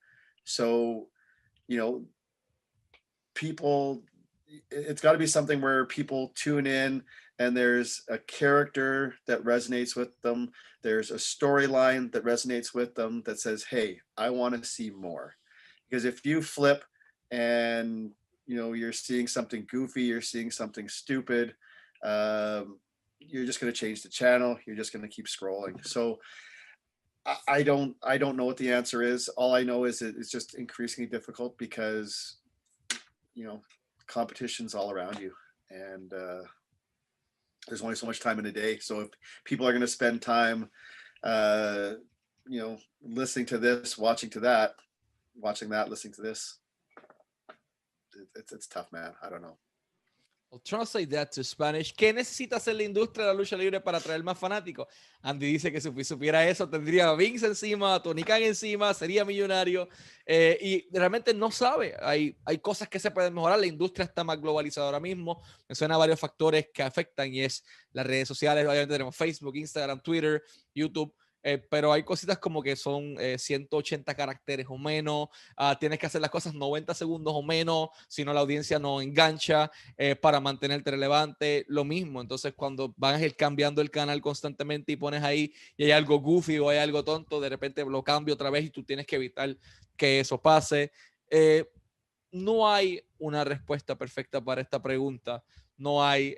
So, you know, it's got to be something where people tune in and there's a character that resonates with them. There's a storyline that resonates with them that says, hey, I want to see more. Because if you flip and, you know, you're seeing something goofy, you're seeing something stupid, you're just going to change the channel. You're just going to keep scrolling. So I don't know what the answer is. All I know is it's just increasingly difficult because, you know, competition's all around you, and there's only so much time in a day. So if people are going to spend time, you know, listening to this, watching that, listening to this, it's tough, man. I don't know. I'll translate that to Spanish. ¿Qué necesita hacer la industria de la lucha libre para atraer más fanáticos? Andy dice que si supiera eso, tendría a Vince encima, a Tony Khan encima, sería millonario. Y realmente no sabe. Hay cosas que se pueden mejorar. La industria está más globalizada ahora mismo. Me suena varios factores que afectan, y es las redes sociales. Obviamente tenemos Facebook, Instagram, Twitter, YouTube. Pero hay cositas como que son 180 caracteres o menos, tienes que hacer las cosas 90 segundos o menos, si no la audiencia no engancha, para mantenerte relevante, lo mismo. Entonces cuando vas cambiando el canal constantemente y pones ahí y hay algo goofy o hay algo tonto, de repente lo cambio otra vez y tú tienes que evitar que eso pase. No hay una respuesta perfecta para esta pregunta, no hay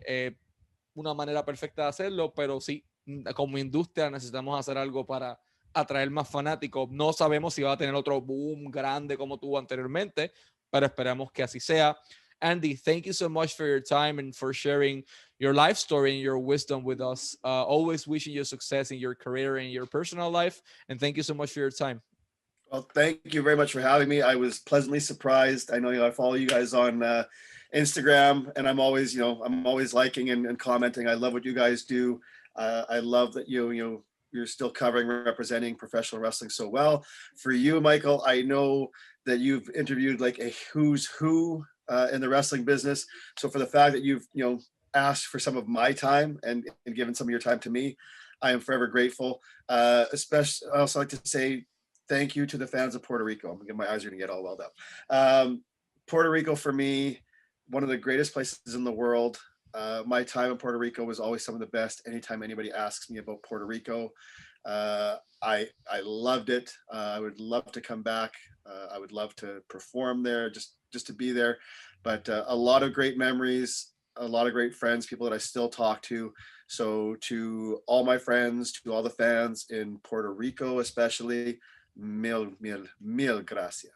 una manera perfecta de hacerlo, pero sí, como industria necesitamos hacer algo para atraer más fanáticos. No sabemos si va a tener otro boom grande como tuvo anteriormente, pero esperamos que así sea. Andy, thank you so much for your time and for sharing your life story and your wisdom with us. Always wishing you success in your career and your personal life. And thank you so much for your time. Well, thank you very much for having me. I was pleasantly surprised. I know, I follow you guys on Instagram, and I'm always liking and commenting. I love what you guys do. I love that you're still covering, representing professional wrestling so well. For you, Michael, I know that you've interviewed like a who's who in the wrestling business. So for the fact that you've asked for some of my time and given some of your time to me, I am forever grateful. Especially, I also like to say thank you to the fans of Puerto Rico. My eyes are gonna get all welled up. Puerto Rico, for me, one of the greatest places in the world. My time in Puerto Rico was always some of the best. Anytime anybody asks me about Puerto Rico, I loved it. I would love to come back. I would love to perform there, just to be there. But a lot of great memories, a lot of great friends, people that I still talk to. So to all my friends, to all the fans in Puerto Rico especially, mil gracias.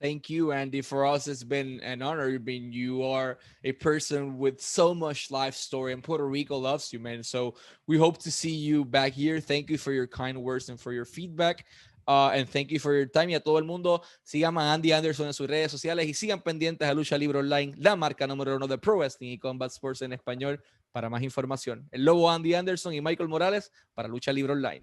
Thank you, Andy. For us, it's been an honor. You are a person with so much life story, and Puerto Rico loves you, man. So we hope to see you back here. Thank you for your kind words and for your feedback. And thank you for your time. Y a todo el mundo, sigan a Andy Anderson en sus redes sociales y sigan pendientes a Lucha Libre Online, la marca número 1 de Pro Wrestling y Combat Sports en español para más información. El Lobo Andy Anderson y Michael Morales para Lucha Libre Online.